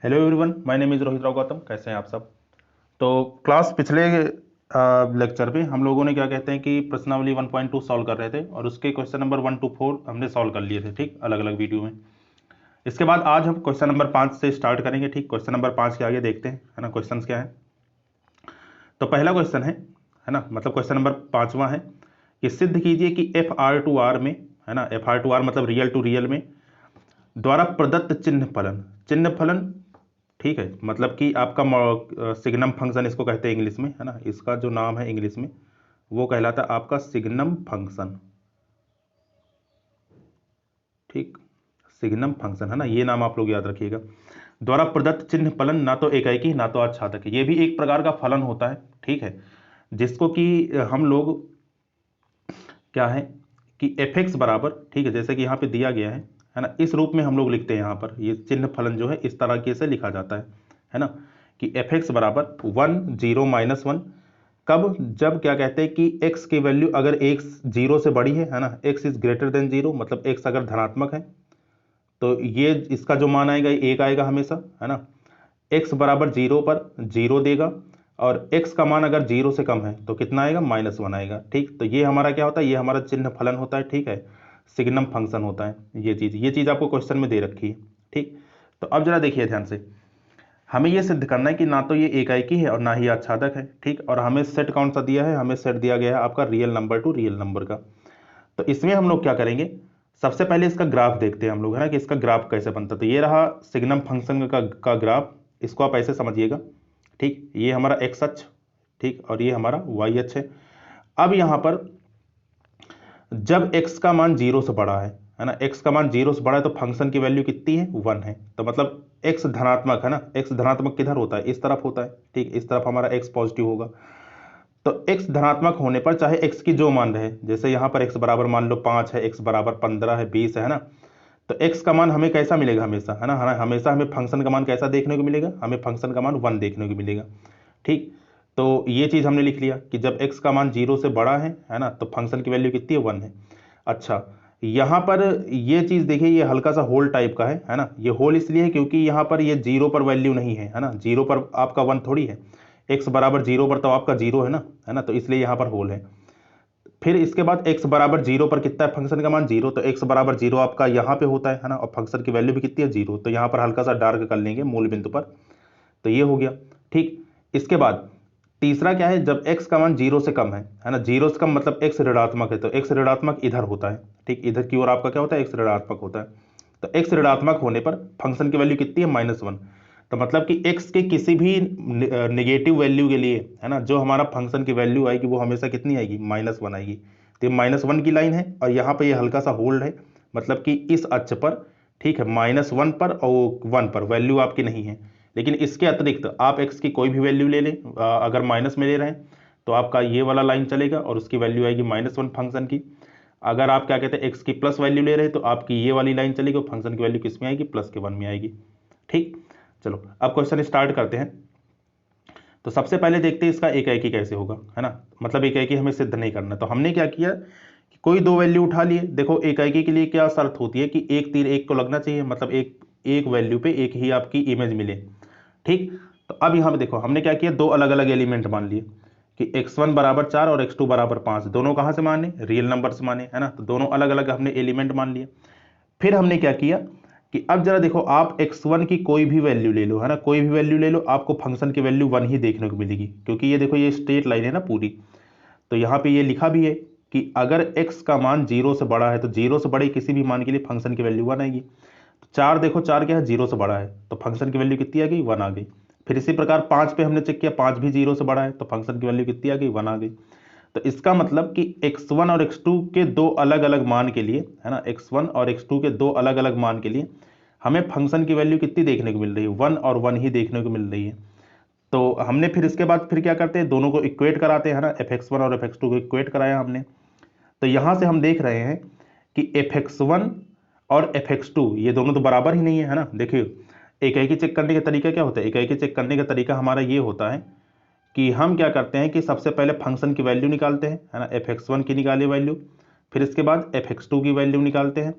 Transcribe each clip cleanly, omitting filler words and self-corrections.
Hello everyone, my name is Rohit Rao Gautam. कैसे हैं आप सब। तो क्लास पिछले लेक्चर पे हम लोगों ने क्या कहते हैं कि प्रश्नावली 1.2 सॉल्व कर रहे थे और उसके क्वेश्चन नंबर 1 to 4 हमने सॉल्व कर लिए थे, ठीक, अलग अलग वीडियो में। इसके बाद आज हम क्वेश्चन नंबर 5 से स्टार्ट करेंगे, ठीक। क्वेश्चन नंबर 5 के आगे देखते हैं, है ना, क्वेश्चन क्या है। तो पहला क्वेश्चन है ना, मतलब क्वेश्चन नंबर 5वां है कि सिद्ध कीजिए कि एफ आर टू आर में, है ना, एफ आर टू आर मतलब रियल टू रियल में द्वारा प्रदत्त चिन्ह फलन, ठीक है, मतलब कि आपका सिग्नम फंक्शन इसको कहते हैं इंग्लिश में, है ना, इसका जो नाम है इंग्लिश में वो कहलाता है आपका सिग्नम फंक्शन, ठीक। सिग्नम फंक्शन, है ना, ये नाम आप लोग याद रखिएगा। द्वारा प्रदत्त चिन्ह फलन ना तो एकाएकी ना तो आच्छादक है, ये भी एक प्रकार का फलन होता है, ठीक है, जिसको कि हम लोग क्या है कि एफ एक्स बराबर, ठीक है, जैसे कि यहाँ पे दिया गया है ना, इस रूप में हम लोग लिखते हैं। यहाँ पर ये चिन्ह फलन जो है इस तरीके से लिखा जाता है ना, कि एफ एक्स बराबर 1 0 - 1। कब, जब क्या कहते हैं कि x की वैल्यू अगर x 0 से बड़ी है ना, x इज ग्रेटर देन 0, मतलब x अगर धनात्मक है तो ये इसका जो मान आएगा ये 1 आएगा हमेशा, है ना। x बराबर 0 पर 0 देगा और x का मान अगर 0 से कम है तो कितना आएगा, -1 आएगा, ठीक। तो ये हमारा क्या होता है, ये हमारा चिन्ह फलन होता है, ठीक है, सिग्नम फंक्शन होता है। ये चीज़ आपको क्वेश्चन में दे रखी है, ठीक। तो अब जरा देखिए ध्यान से, हमें यह सिद्ध करना है कि ना तो ये एकाएकी है और ना ही आच्छादक है, ठीक। और हमें सेट कौन सा दिया है, हमें सेट दिया गया है आपका real number two real number का। तो इसमें हम लोग क्या करेंगे, सबसे पहले इसका ग्राफ देखते हैं हम लोग, है ना, कि इसका ग्राफ कैसे बनता है। तो ये रहा सिग्नम फंक्शन का ग्राफ, इसको आप ऐसे समझिएगा, ठीक। ये हमारा एक्स अक्ष, ठीक, और ये हमारा वाई अक्ष है। अब यहाँ पर जब x का मान 0 से बड़ा है ना, x का मान 0 से बड़ा है तो फंक्शन की वैल्यू कितनी है, 1 है। तो मतलब x धनात्मक है ना, x धनात्मक किधर होता है, इस तरफ होता है, ठीक, इस तरफ हमारा x पॉजिटिव होगा। तो x धनात्मक होने पर चाहे x की जो मान रहे, जैसे यहाँ पर x बराबर मान लो 5 है, x बराबर 15 है, 20 है ना, तो x का मान हमें कैसा मिलेगा हमेशा, है ना, हमेशा हमें फंक्शन का मान कैसा देखने को मिलेगा, हमें फंक्शन का मान 1 देखने को मिलेगा, ठीक। तो ये चीज़ हमने लिख लिया कि जब x का मान 0 से बड़ा है ना, तो फंक्शन की वैल्यू कितनी है, 1 है। अच्छा, यहाँ पर ये चीज़ देखिए, ये हल्का सा होल टाइप का है ना, ये होल इसलिए है क्योंकि यहाँ पर ये 0 पर वैल्यू नहीं है ना, 0 पर आपका 1 थोड़ी है, x बराबर 0 पर तो आपका 0 है ना, तो इसलिए यहाँ पर होल है। फिर इसके बाद x बराबर 0 पर कितना है फंक्शन का मान, 0, तो x बराबर 0 आपका यहाँ पे होता है ना, और फंक्शन की वैल्यू भी कितनी है, 0, तो यहाँ पर हल्का सा डार्क कर लेंगे मूल बिंदु पर, तो ये हो गया, ठीक। इसके बाद तीसरा क्या है, जब x का मान 0 से कम है ना, 0 से कम मतलब x ऋणात्मक है, तो x ऋणात्मक इधर होता है, ठीक, इधर की ओर आपका क्या होता है, x ऋणात्मक होता है। तो x ऋणात्मक होने पर फंक्शन की वैल्यू कितनी है, -1। तो मतलब कि x के किसी भी नेगेटिव वैल्यू के लिए, है ना, जो हमारा फंक्शन की वैल्यू आएगी वो हमेशा कितनी आएगी, -1 आएगी। तो ये -1 की लाइन है और यहाँ पर ये हल्का सा होल्ड है, मतलब कि इस अक्ष पर, ठीक है, -1 पर और 1 पर वैल्यू आपकी नहीं है। लेकिन इसके अतिरिक्त आप x की कोई भी वैल्यू ले लें, अगर माइनस में ले रहे हैं तो आपका ये वाला लाइन चलेगा और उसकी वैल्यू आएगी -1 फंक्शन की। अगर आप क्या कहते हैं x की प्लस वैल्यू ले रहे हैं तो आपकी ये वाली लाइन चलेगी और फंक्शन की वैल्यू किस में आएगी, +1 में आएगी, ठीक। चलो अब क्वेश्चन स्टार्ट करते हैं। तो सबसे पहले देखते हैं इसका एकाएकी कैसे होगा, है ना, मतलब एकाएकी हमें सिद्ध नहीं करना। तो हमने क्या किया कि कोई दो वैल्यू उठा लिए। देखो एकाएकी के लिए क्या शर्त होती है कि एक तीर एक को लगना चाहिए, मतलब एक एक वैल्यू पे एक ही आपकी इमेज मिले, ठीक। तो अब यहाँ पे देखो हमने क्या किया, दो अलग अलग एलिमेंट मान लिए कि x1 बराबर 4 और x2 बराबर 5, दोनों कहाँ से माने, रियल नंबर से माने, है ना, तो दोनों अलग अलग हमने एलिमेंट मान लिए। फिर हमने क्या किया कि अब जरा देखो, आप x1 की कोई भी वैल्यू ले लो, है ना, कोई भी वैल्यू ले लो, आपको फंक्शन की वैल्यू 1 ही देखने को मिलेगी, क्योंकि ये देखो ये स्ट्रेट लाइन है ना पूरी। तो यहाँ पे ये लिखा भी है कि अगर x का मान 0 से बड़ा है तो 0 से बड़े किसी भी मान के लिए फंक्शन की वैल्यू 1 आएगी। तो 4 देखो, 4 क्या है, 0 से बड़ा है तो फंक्शन की वैल्यू कितनी आ गई, 1 आ गई। फिर इसी प्रकार 5 पे हमने चेक किया, 5 भी 0 से बड़ा है तो फंक्शन की वैल्यू कितनी आ गई, 1 आ गई। तो इसका मतलब कि x1 और x2 के दो अलग अलग मान के लिए, है ना, x1 और x2 के दो अलग अलग मान के लिए हमें फंक्शन की वैल्यू कितनी देखने को मिल रही है, 1 और 1 ही देखने को मिल रही है। तो हमने फिर इसके बाद फिर क्या करते हैं, दोनों को इक्वेट कराते हैं, है ना, fx1 और fx2 को इक्वेट कराया हमने। तो यहां से हम देख रहे हैं कि fx1 और fx2 ये दोनों तो बराबर ही नहीं है ना। देखिए एकाएकी चेक करने का तरीका क्या होता है, एकाएकी चेक करने का तरीका हमारा ये होता है कि हम क्या करते हैं कि सबसे पहले फंक्शन की वैल्यू निकालते हैं, है ना, fx1 की निकाले वैल्यू, फिर इसके बाद fx2 की वैल्यू निकालते हैं,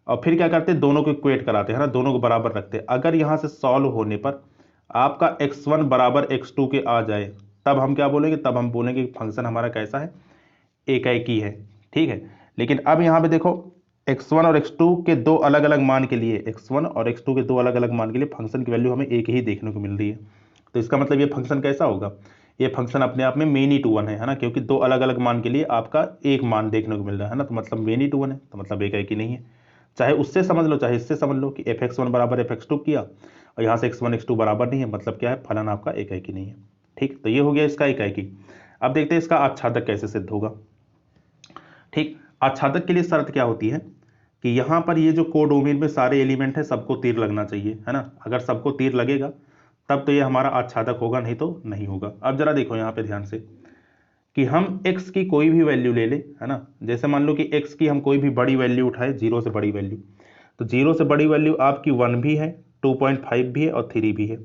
और फिर क्या करते हैं, दोनों को इक्वेट कराते हैं ना, दोनों को बराबर रखते हैं। अगर यहाँ से सॉल्व होने पर आपका x1 बराबर x2 के आ जाए, तब हम क्या बोलेंगे, तब हम बोलेंगे कि फंक्शन हमारा कैसा है, एकाएकी है। ठीक है, लेकिन अब यहाँ पे देखो x1 और x2 के दो अलग अलग मान के लिए, x1 और x2 के दो अलग अलग मान के लिए फंक्शन की वैल्यू हमें एक ही देखने को मिल रही है। तो इसका मतलब ये फंक्शन कैसा होगा, ये फंक्शन अपने आप में मेनी टू वन है ना, क्योंकि दो अलग अलग मान के लिए आपका एक मान देखने को मिल रहा है ना, तो मतलब मेनी टू वन है, तो मतलब एकाएकी नहीं है। चाहे उससे समझ लो चाहे इससे समझ लो कि fx1 बराबर fx2 किया और यहाँ से x1 x2 बराबर नहीं है, मतलब क्या है, फलन आपका एकाएकी नहीं है। ठीक, तो ये हो गया इसका एकाएकी। अब देखते हैं इसका आच्छादक कैसे सिद्ध होगा। ठीक, आच्छादक के लिए शर्त क्या होती है कि यहाँ पर ये जो कोडोमेन में सारे एलिमेंट है सबको तीर लगना चाहिए, है ना। अगर सबको तीर लगेगा तब तो ये हमारा आच्छादक होगा, नहीं तो नहीं होगा। अब जरा देखो यहाँ पे ध्यान से कि हम x की कोई भी वैल्यू ले ले, है ना। जैसे मान लो कि x की हम कोई भी बड़ी वैल्यू उठाए, 0 से बड़ी वैल्यू, तो 0 से बड़ी वैल्यू आपकी 1 भी है, 2.5 भी है और 3 भी है।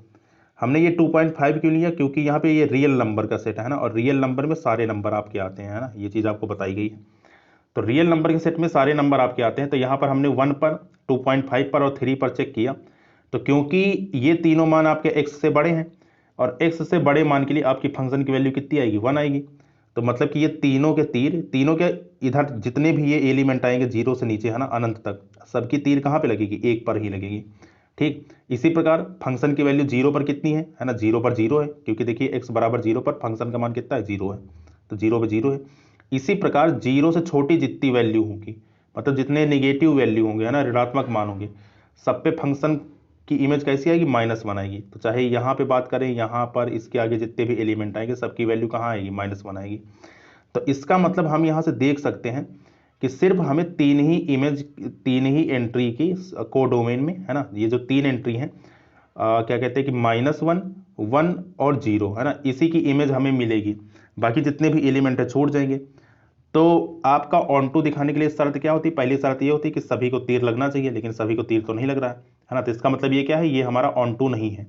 हमने ये 2.5 क्यों लिया, क्योंकि यहाँ पे ये रियल नंबर का सेट है ना, और रियल नंबर में सारे नंबर आपके आते हैं, है ना, ये चीज़ आपको बताई गई है। तो रियल नंबर के सेट में सारे नंबर आपके आते हैं, तो यहाँ पर हमने 1 पर, 2.5 पर और 3 पर चेक किया। तो क्योंकि ये तीनों मान आपके x से बड़े हैं और x से बड़े मान के लिए आपकी फंक्शन की वैल्यू कितनी आएगी, 1 आएगी। तो मतलब कि ये तीनों के तीर, तीनों के इधर जितने भी ये एलिमेंट आएंगे 0 से नीचे, है ना, अनंत तक, सबकी तीर कहाँ पे लगेगी, 1 पर ही लगेगी। ठीक, इसी प्रकार फंक्शन की वैल्यू 0 पर कितनी है ना, 0 पर 0 है, क्योंकि देखिए x बराबर 0 पर फंक्शन का मान कितना है, 0 है, तो 0 पर 0 है। इसी प्रकार 0 से छोटी जितनी वैल्यू होगी, मतलब जितने नेगेटिव वैल्यू होंगे, है ना, ऋणात्मक मान होंगे, सब पे फंक्शन की इमेज कैसी आएगी, -1 आएगी। तो चाहे यहाँ पे बात करें, यहाँ पर इसके आगे जितने भी एलिमेंट आएंगे सबकी वैल्यू कहाँ आएगी, -1 आएगी। तो इसका मतलब हम यहाँ से देख सकते हैं कि सिर्फ हमें तीन ही एंट्री की कोडोमेन में, है ना, ये जो 3 एंट्री हैं, क्या कहते हैं कि -1, 1 और 0, है ना, इसी की इमेज हमें मिलेगी, बाकी जितने भी एलिमेंट है छोड़ जाएंगे। तो आपका ऑन टू दिखाने के लिए शर्त क्या होती है, पहली शर्त ये होती है कि सभी को तीर लगना चाहिए, लेकिन सभी को तीर तो नहीं लग रहा है ना, तो इसका मतलब ये क्या है, ये हमारा ऑन टू नहीं है।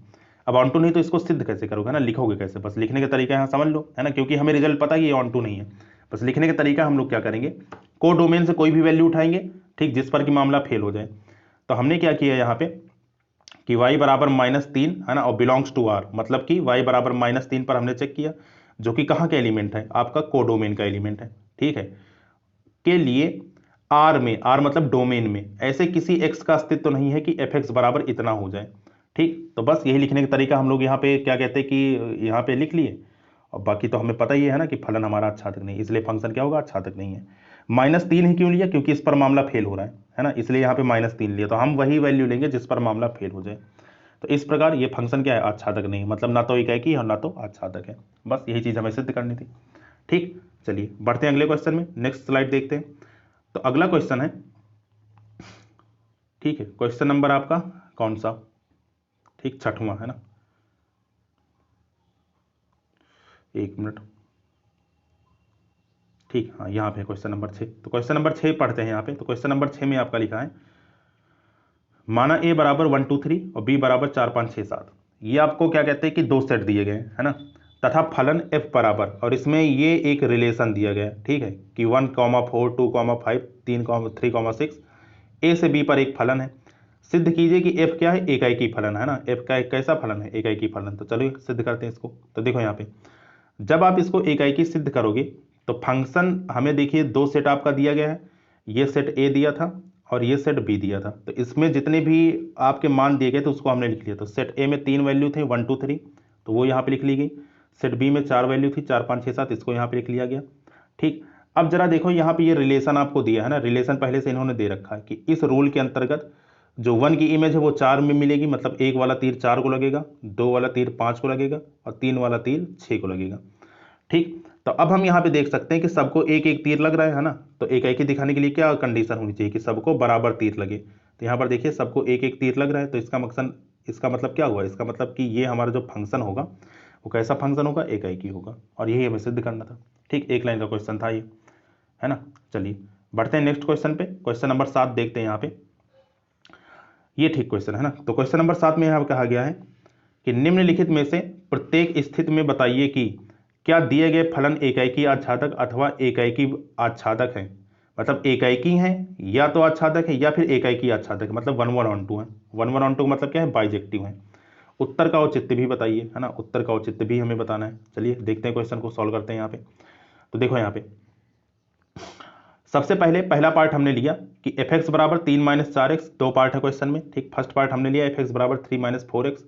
अब ऑन टू नहीं तो इसको सिद्ध कैसे करोगे, है ना, लिखोगे कैसे, बस लिखने का तरीका यहाँ समझ लो, है ना, क्योंकि हमें रिजल्ट पता है कि ये ऑन टू नहीं है। बस लिखने का तरीका हम लोग क्या करेंगे, कोडोमेन से कोई भी वैल्यू उठाएंगे, ठीक, जिस पर कि मामला फेल हो जाए। तो हमने क्या किया यहाँ पे कि y बराबर -3, है ना, और बिलोंग्स टू r, मतलब कि y बराबर -3 पर हमने चेक किया, जो कि कहाँ का एलिमेंट है, आपका कोडोमेन का एलिमेंट है। ठीक है, के लिए r में, r मतलब डोमेन में, ऐसे किसी x का अस्तित्व नहीं है कि fx बराबर इतना हो जाए। ठीक, तो बस यही लिखने का तरीका हम लोग यहाँ पे क्या कहते हैं कि यहाँ पे लिख लिए, और बाकी तो हमें पता ही है ना कि फलन हमारा आच्छादक नहीं, इसलिए फंक्शन क्या होगा, आच्छादक नहीं है। -3 ही क्यों लिया, क्योंकि इस पर मामला फेल हो रहा है ना, इसलिए यहाँ पे -3 लिया। तो हम वही वैल्यू लेंगे जिस पर मामला फेल हो जाए। तो इस प्रकार ये फंक्शन क्या है, आच्छादक नहीं, मतलब ना तो एकाएकी और ना तो आच्छादक है। बस यही चीज़ हमें सिद्ध करनी थी। ठीक, चलिए बढ़ते हैं अगले क्वेश्चन में, नेक्स्ट स्लाइड देखते हैं। तो अगला क्वेश्चन है, ठीक है, क्वेश्चन नंबर आपका कौन सा, ठीक, 6वां, है ना, एक मिनट, ठीक, हाँ, यहाँ पे क्वेश्चन नंबर 6। तो क्वेश्चन नंबर 6 पढ़ते हैं यहाँ पे। तो क्वेश्चन नंबर 6 में आपका लिखा है, माना a बराबर 1 2 3 और b बराबर 4 5 6 7। ये आपको क्या कहते हैं कि दो सेट दिए गए हैं, है ना, तथा फलन f बराबर, और इसमें ये एक रिलेशन दिया गया है, ठीक है, कि 1, 4, 2, 5, 3, 3, 6 a से b पर एक फलन है। सिद्ध कीजिए कि f क्या है, एकाएकी फलन, है ना, f का एक कैसा फलन है, एकाएकी फलन। तो चलिए सिद्ध करते हैं इसको। तो देखो यहाँ पे जब आप इसको एकाएकी सिद्ध करोगे तो फंक्शन हमें देखिए दो सेट आपका दिया गया है, ये सेट a दिया था और ये सेट b दिया था। तो इसमें जितने भी आपके मान दिए गए थे उसको हमने लिख लिया। तो सेट a में 3 वैल्यू थे, 1 2 3, तो वो यहाँ पे लिख ली गई। सेट b में 4 वैल्यू थी, 4 5 6 7, इसको यहाँ पे लिख लिया गया। ठीक, अब जरा देखो यहाँ पे ये रिलेशन आपको दिया है ना, रिलेशन पहले से इन्होंने दे रखा है कि इस रूल के अंतर्गत जो 1 की इमेज है वो 4 में मिलेगी, मतलब 1 वाला तीर 4 को लगेगा, 2 वाला तीर 5 को लगेगा और 3 वाला तीर 6 को लगेगा। ठीक, तो अब हम यहाँ पे देख सकते हैं कि सबको एक एक तीर लग रहा है ना, तो एकाएकी दिखाने के लिए क्या कंडीशन होनी चाहिए कि सबको बराबर तीर लगे। तो यहाँ पर देखिए सबको एक एक तीर लग रहा है, तो इसका मतलब क्या हुआ, इसका मतलब कि ये हमारा जो फंक्शन होगा वो कैसा फंक्शन होगा, एकाएकी होगा, और यही हमें सिद्ध करना था। ठीक, एक लाइन का क्वेश्चन था ये, है ना। चलिए बढ़ते हैं नेक्स्ट क्वेश्चन पे, क्वेश्चन नंबर 7 देखते हैं यहाँ पे। ये ठीक क्वेश्चन है ना। तो क्वेश्चन नंबर 7 में यहाँ कहा गया है कि निम्नलिखित में से प्रत्येक स्थिति में बताइए कि क्या दिए गए फलन एकाएकी आच्छादक अथवा एकाएकी आच्छादक है। मतलब एकाएकी है या तो आच्छादक है या फिर एकाएकी आच्छादक है, मतलब 1 1 ऑन 2 है। 1 1 ऑन 2 मतलब क्या है, बाइजेक्टिव है। उत्तर का औचित्य भी बताइए, है ना, उत्तर का औचित्य भी हमें बताना है। चलिए देखते हैं, क्वेश्चन को सॉल्व करते हैं यहाँ पे। तो देखो यहाँ पे सबसे पहले पहला पार्ट हमने लिया कि एफ एक्स बराबर 3-4x, दो पार्ट है क्वेश्चन में, ठीक। फर्स्ट पार्ट हमने लिया एफ एक्स बराबर 3-4x,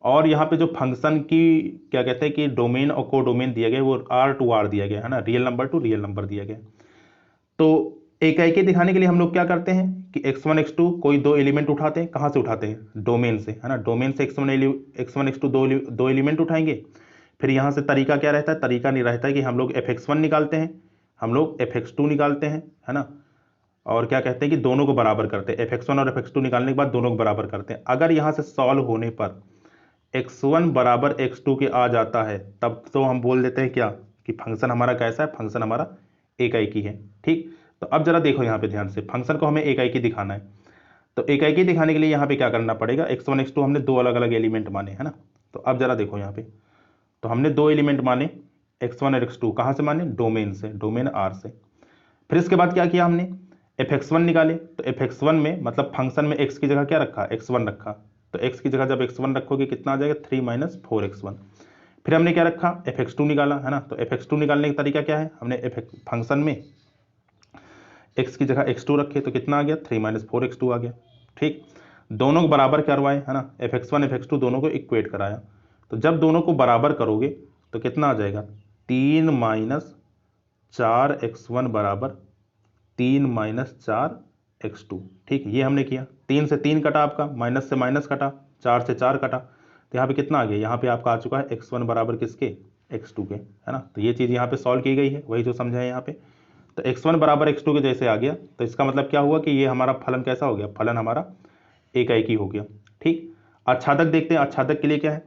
और यहाँ पे जो फंक्शन की क्या कहते हैं कि डोमेन और को डोमेन दिया गया वो R टू R दिया गया है ना, real number two real number दिया गया। तो एकाएकी दिखाने के लिए हम लोग क्या करते हैं कि x1 x2 कोई दो एलिमेंट उठाते हैं। कहाँ से उठाते हैं, डोमेन से, है ना। डोमेन से x1 x2 दो एलिमेंट उठाएंगे। फिर यहाँ से तरीका क्या रहता है, तरीका नहीं रहता है कि हम लोग fx1 निकालते हैं, हम लोग fx2 निकालते हैं, है ना, और क्या कहते हैं कि दोनों को बराबर करते हैं। fx1 और fx2 निकालने के बाद दोनों को बराबर करते हैं। अगर यहाँ से सॉल्व होने पर x1 बराबर x2 के आ जाता है, तब तो हम बोल देते हैं क्या कि फंक्शन हमारा कैसा है, फंक्शन हमारा एकाएकी है, ठीक। तो अब जरा देखो यहाँ पे ध्यान से, फंक्शन को हमें एकाएकी दिखाना है। तो एकाएकी दिखाने के लिए यहाँ पे क्या करना पड़ेगा, x1 x2 हमने दो अलग अलग एलिमेंट माने, है ना। तो अब जरा देखो यहाँ पे, तो हमने दो एलिमेंट माने x1 और x2, कहाँ से माने, डोमेन से, डोमेन R से। फिर इसके बाद क्या किया हमने, fx1 निकाले। तो fx1 में मतलब फंक्शन में x की जगह क्या रखा, x1 रखा। तो x की जगह जब x1 रखोगे कितना आ जाएगा, 3-4x1। फिर हमने क्या रखा, fx2 निकाला, है ना। तो fx2 निकालने का तरीका क्या है, हमने फंक्शन में x की जगह x2 रखे, तो कितना आ गया, 3-4x2 आ गया, ठीक। दोनों को बराबर करवाए, है ना, fx1 fx2 दोनों को इक्वेट कराया। तो जब दोनों को बराबर करोगे तो कितना आ जाएगा, 3-4x1 बराबर 3-4x2, ठीक। ये हमने किया, 3 से 3 कटा आपका, माइनस से माइनस कटा, 4 से 4 कटा, तो यहाँ पे कितना आ गया, यहाँ पे आपका आ चुका है x1 बराबर किसके, x2 के, है ना। तो ये चीज़ यहाँ पे सॉल्व की गई है, वही जो समझा है यहाँ पे। तो x1 बराबर x2 के जैसे आ गया, तो इसका मतलब क्या हुआ कि ये हमारा फलन कैसा हो गया, फलन हमारा एकाएकी हो गया, ठीक। आच्छादक देखते हैं, आच्छादक के लिए क्या है।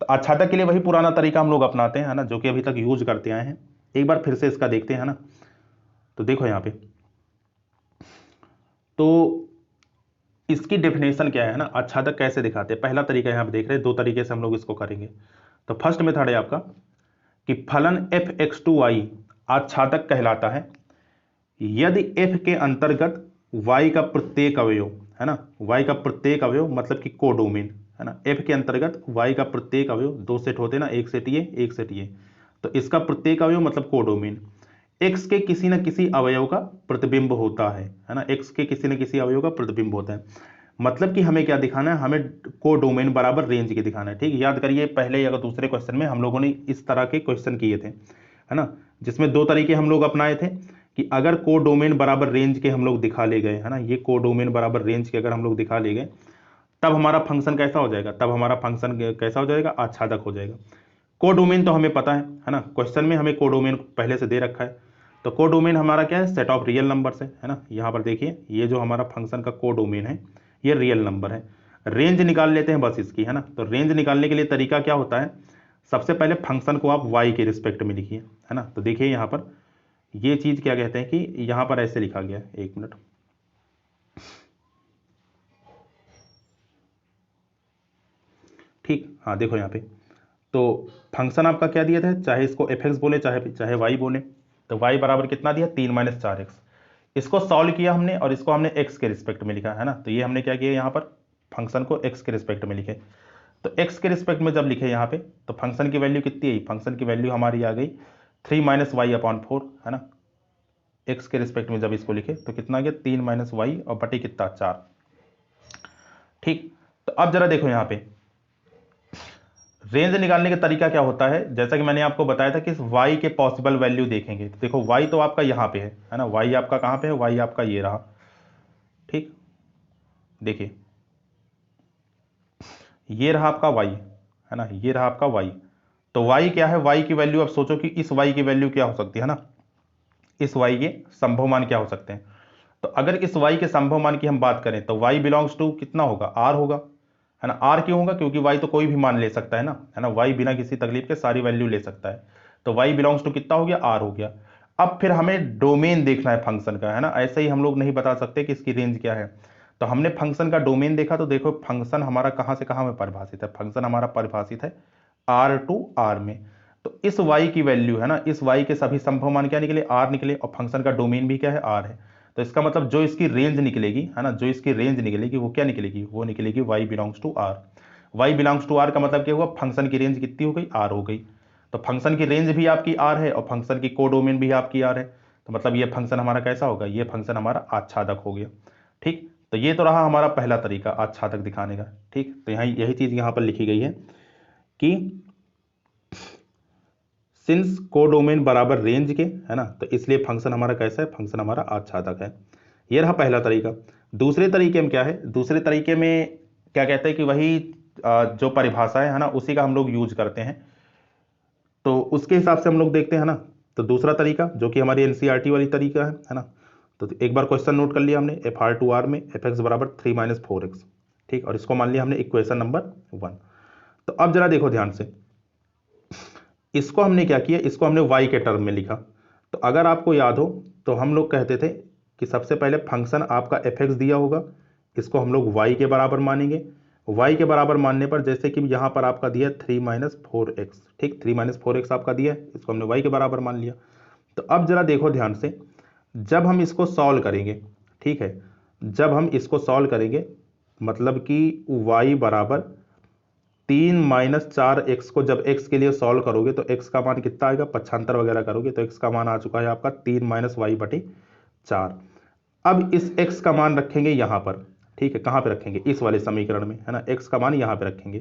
तो आच्छादक के लिए वही पुराना तरीका हम लोग अपनाते हैं, है ना, जो कि अभी तक यूज करते आए हैं। एक बार फिर से इसका देखते हैं, है ना। तो देखो यहाँ पे, तो इसकी डेफिनेशन क्या है ना, आच्छादक कैसे दिखाते हैं। पहला तरीका यहाँ पे देख रहे हैं, दो तरीके से हम लोग इसको करेंगे। तो फर्स्ट मेथड है आपका कि फलन fx2y आच्छादक कहलाता है यदि f के अंतर्गत y का प्रत्येक अवयव, है ना, y का प्रत्येक अवयव मतलब कि कोडोमेन, है ना, f के अंतर्गत y का प्रत्येक अवयव, दो सेट होते हैं ना, एक सेट ये एक सेट ये, तो इसका प्रत्येक अवयव मतलब कोडोमेन x के किसी न किसी अवयव का प्रतिबिंब होता है ना, x के किसी न किसी अवयव का प्रतिबिंब होता है। मतलब कि हमें क्या दिखाना है, हमें कोडोमेन बराबर रेंज के दिखाना है, ठीक। याद करिए पहले या दूसरे क्वेश्चन में हम लोगों ने इस तरह के क्वेश्चन किए थे, है ना, जिसमें दो तरीके हम लोग अपनाए थे कि अगर कोडोमेन बराबर रेंज के हम लोग दिखा ले गए, है ना, ये कोडोमेन बराबर रेंज के अगर हम लोग दिखा ले गए, तब हमारा फंक्शन कैसा हो जाएगा, तब हमारा फंक्शन कैसा हो जाएगा, आच्छादक हो जाएगा। कोडोमेन तो हमें पता है ना, क्वेश्चन में हमें कोडोमेन पहले से दे रखा है। तो कोडोमेन हमारा क्या है, सेट ऑफ रियल नंबर है ना। यहाँ पर देखिए ये जो हमारा फंक्शन का कोडोमेन है ये रियल नंबर है। रेंज निकाल लेते हैं बस इसकी, है ना। तो रेंज निकालने के लिए तरीका क्या होता है, सबसे पहले फंक्शन को आप y के रिस्पेक्ट में लिखिए, है ना। तो देखिए यहाँ पर ये चीज क्या कहते हैं कि यहाँ पर ऐसे लिखा गया, एक मिनट, ठीक। हाँ देखो यहाँ पे, तो फंक्शन आपका क्या दिया था, चाहे इसको एफ एक्स बोले चाहे चाहे वाई बोले। तो वाई बराबर कितना दिया, 3-4x। इसको सॉल्व किया हमने और इसको हमने x के रिस्पेक्ट में लिखा, है ना। तो ये हमने क्या किया, यहाँ पर फंक्शन को x के रिस्पेक्ट में लिखे। तो x के रिस्पेक्ट में जब लिखे यहाँ पे, तो फंक्शन की वैल्यू कितनी आई, फंक्शन की वैल्यू हमारी आ गई 3-y/4, है ना। x के रिस्पेक्ट में जब इसको लिखे तो कितना आ गया, 3-y और बटे कितना, 4, ठीक। तो अब जरा देखो यहाँ पे रेंज निकालने का तरीका क्या होता है, जैसा कि मैंने आपको बताया था कि इस y के पॉसिबल वैल्यू देखेंगे। तो देखो y तो आपका यहाँ पे है ना, y आपका कहाँ पे है, y आपका ये रहा, ठीक। देखिए ये रहा आपका y, है ना, ये रहा आपका y। तो y क्या है, y की वैल्यू, अब सोचो कि इस y की वैल्यू क्या हो सकती है ना, इस y के संभव मान क्या हो सकते हैं। तो अगर इस y के संभव मान की हम बात करें तो y बिलोंग्स टू कितना होगा, r होगा, है ना। r क्यों होगा, क्योंकि y तो कोई भी मान ले सकता है ना, y बिना किसी तकलीफ के सारी वैल्यू ले सकता है। तो y बिलोंग्स टू कितना हो गया, r हो गया। अब फिर हमें डोमेन देखना है फंक्शन का, है ना, ऐसे ही हम लोग नहीं बता सकते कि इसकी रेंज क्या है। तो हमने फंक्शन का डोमेन देखा, तो देखो फंक्शन हमारा कहाँ से कहाँ में परिभाषित है, फंक्शन हमारा परिभाषित है R to R में। तो इस y की वैल्यू है ना, इस y के सभी संभव मान क्या निकले, r निकले, और फंक्शन का डोमेन भी क्या है, r है। तो इसका मतलब जो इसकी रेंज निकलेगी है ना, जो इसकी रेंज निकलेगी वो क्या निकलेगी, वो निकलेगी y belongs to r। y belongs to r का मतलब क्या हुआ, फंक्शन की रेंज कितनी हो गई, r हो गई। तो फंक्शन की रेंज भी आपकी r है और फंक्शन की कोडोमेन भी आपकी r है। तो मतलब ये फंक्शन हमारा कैसा होगा, ये फंक्शन हमारा आच्छादक हो गया। ठीक, तो ये तो रहा हमारा पहला तरीका आच्छादक दिखाने का। ठीक, तो यहाँ यही चीज यहाँ पर लिखी गई है कि सिंस कोडोमेन बराबर रेंज के है ना, तो इसलिए फंक्शन हमारा कैसा है, फंक्शन हमारा आच्छादक है। ये रहा पहला तरीका। दूसरे तरीके में क्या है, दूसरे तरीके में क्या कहते हैं कि वही जो परिभाषा है ना, उसी का हम लोग यूज करते हैं। तो उसके हिसाब से हम लोग देखते हैं ना। तो दूसरा तरीका जो कि हमारी एनसीईआरटी वाली तरीका है ना, तो एक बार क्वेश्चन नोट कर लिया हमने, एफ आर टू आर में एफ एक्स बराबर 3 - 4x। ठीक, और इसको मान लिया हमने इक्वेशन नंबर 1। तो अब जरा देखो ध्यान से, इसको हमने क्या किया, इसको हमने y के टर्म में लिखा। तो अगर आपको याद हो तो हम लोग कहते थे कि सबसे पहले फंक्शन आपका एफ एक्स दिया होगा, इसको हम लोग y के बराबर मानेंगे। y के बराबर मानने पर जैसे कि यहाँ पर आपका दिया 3 - 4x। ठीक, 3 - 4x आपका दिया है, इसको हमने y के बराबर मान लिया। तो अब जरा देखो ध्यान से, जब हम इसको सॉल्व करेंगे, ठीक है, जब हम इसको सॉल्व करेंगे मतलब कि y बराबर 3 - 4x को जब x के लिए सॉल्व करोगे तो x का मान कितना आएगा, पक्षांतर वगैरह करोगे तो x का मान आ चुका है आपका 3 - y/4। अब इस x का मान रखेंगे यहाँ पर। ठीक है, कहाँ पे रखेंगे, इस वाले समीकरण में है ना, x का मान यहाँ पे रखेंगे।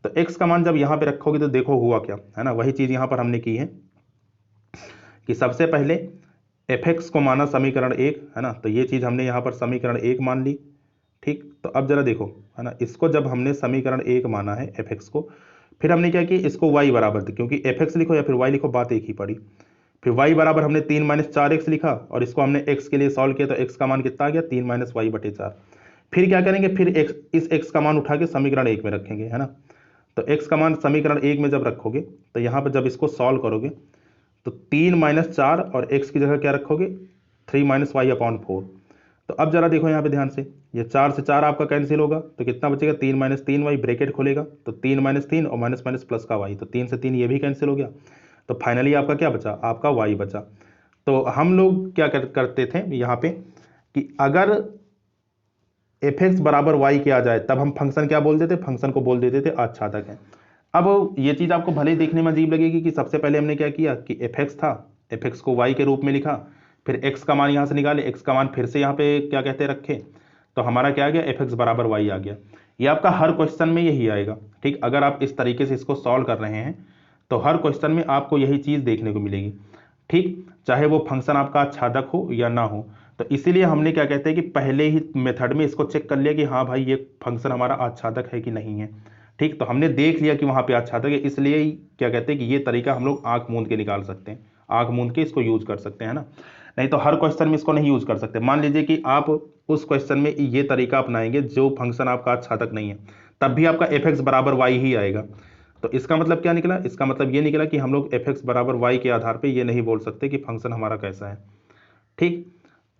तो x का मान जब यहाँ पे रखोगे तो देखो हुआ क्या है ना, वही चीज यहाँ पर हमने की है कि सबसे पहले एफ एक्स को माना समीकरण 1 है ना, तो ये चीज हमने यहाँ पर समीकरण 1 मान ली। ठीक, तो अब जरा देखो है ना, इसको जब हमने समीकरण 1 माना है एफ एक्स को, फिर हमने क्या किया, इसको y बराबर दी, क्योंकि एफ एक्स लिखो या फिर y लिखो बात एक ही पड़ी। फिर y बराबर हमने 3 - 4x लिखा और इसको हमने x के लिए सॉल्व किया, तो x का मान कितना आ गया, 3 - y/4। फिर क्या करेंगे, फिर इस x का मान उठा के समीकरण 1 में रखेंगे है ना। तो x का मान समीकरण 1 में जब रखोगे तो यहाँ पर जब इसको सॉल्व करोगे तो 3 - 4 और x की जगह क्या रखोगे, 3 - y/4। तो अब जरा देखो यहाँ पे ध्यान से, ये 4 से 4 आपका कैंसिल होगा तो कितना बचेगा, 3 - 3y, ब्रैकेट खोलेगा तो 3 - 3 और माइनस माइनस प्लस का y, तो 3 से 3 ये भी कैंसिल हो गया। तो फाइनली आपका क्या बचा, आपका y बचा। तो हम लोग क्या करते थे यहाँ पे कि अगर एफ एक्स बराबर वाई के आ जाए तब हम फंक्शन क्या बोल देते, फंक्शन को बोल देते थे आच्छादक है। अब ये चीज आपको भले ही देखने में अजीब लगेगी कि सबसे पहले हमने क्या किया कि एफ एक्स था, एफ एक्स को वाई के रूप में लिखा, फिर एक्स का मान यहाँ से निकाले, एक्स का मान फिर से यहाँ पे क्या कहते रखे, तो हमारा क्या आ गया, एफ एक्स बराबर वाई आ गया। ये आपका हर क्वेश्चन में यही आएगा। ठीक, अगर आप इस तरीके से इसको सॉल्व कर रहे हैं तो हर क्वेश्चन में आपको यही चीज देखने को मिलेगी। ठीक, चाहे वो फंक्शन आपका आच्छादक हो या ना हो। तो इसीलिए हमने क्या कहते हैं कि पहले ही मेथड में इसको चेक कर लिया कि हाँ भाई ये फंक्शन हमारा आच्छादक है कि नहीं है। ठीक, तो हमने देख लिया कि वहां पे आच्छादक है, इसलिए ही क्या कहते हैं कि ये तरीका हम लोग आंख मूंद के निकाल सकते हैं, आंख मूंद के इसको यूज कर सकते हैं ना। नहीं तो हर क्वेश्चन में इसको नहीं यूज कर सकते। मान लीजिए कि आप उस क्वेश्चन में ये तरीका अपनाएंगे जो फंक्शन आपका आच्छादक नहीं है, तब भी आपका एफ एक्स बराबर वाई ही आएगा। तो इसका मतलब क्या निकला, इसका मतलब ये निकला कि हम लोग एफ एक्स बराबर वाई के आधार पर ये नहीं बोल सकते कि फंक्शन हमारा कैसा है। ठीक,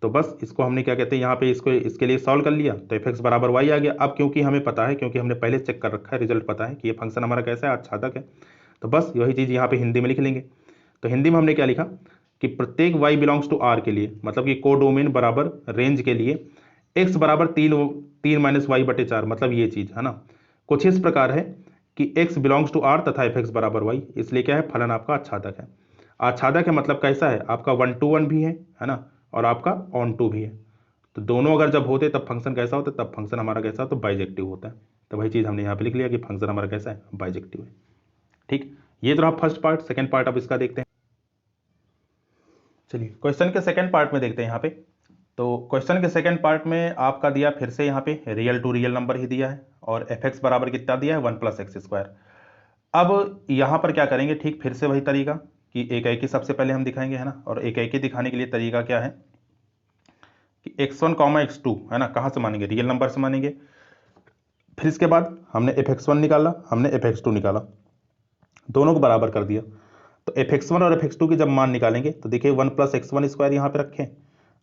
तो बस इसको हमने क्या कहते हैं यहाँ पे इसको इसके लिए सॉल्व कर लिया तो एफ एक्स बराबर वाई आ गया। अब क्योंकि हमें पता है, क्योंकि हमने पहले चेक कर रखा है, रिजल्ट पता है कि ये फंक्शन हमारा कैसा है, आच्छादक है, तो बस वही चीज़ यहाँ पे हिंदी में लिख लेंगे। तो हिंदी में हमने क्या लिखा कि प्रत्येक y बिलोंग्स टू r के लिए, मतलब कि कोडोमेन बराबर रेंज के लिए x बराबर 3 - y/4, मतलब ये चीज़ है ना कुछ इस प्रकार है कि x बिलोंग्स टू r तथा एफ एक्स बराबर y, इसलिए क्या है, फलन आपका आच्छादक है। आच्छादक है मतलब कैसा है, आपका 1 to 1 भी है ना, और आपका ऑन टू भी है। तो दोनों अगर जब होते तब फंक्शन कैसा होता है, तब फंक्शन हमारा कैसा होता है, बाइजेक्टिव होता है। तो वही चीज़ हमने यहाँ पे लिख लिया कि फंक्शन हमारा कैसा है, बाइजेक्टिव है। ठीक, ये तो रहा फर्स्ट पार्ट। सेकंड पार्ट अब इसका देखते हैं। चलिए क्वेश्चन के सेकंड पार्ट में देखते हैं यहाँ पे। तो क्वेश्चन के सेकंड पार्ट में आपका दिया फिर से यहाँ पे रियल टू रियल नंबर ही दिया है और एफ एक्स बराबर कितना दिया है, 1 + x²। अब यहाँ पर क्या करेंगे, ठीक फिर से वही तरीका कि एक एक ही सबसे पहले हम दिखाएंगे है ना, और एक एक ही दिखाने के लिए तरीका क्या है कि x1, x2 है ना, कहाँ से मानेंगे, रियल नंबर से मानेंगे। फिर इसके बाद हमने एफ एक्स वन निकाला, हमने एफ एक्स टू निकाला, दोनों को बराबर कर दिया। तो एफ एक्स वन और एफ एक्स टू की जब मान निकालेंगे तो देखिए 1 + x1² यहाँ पे रखें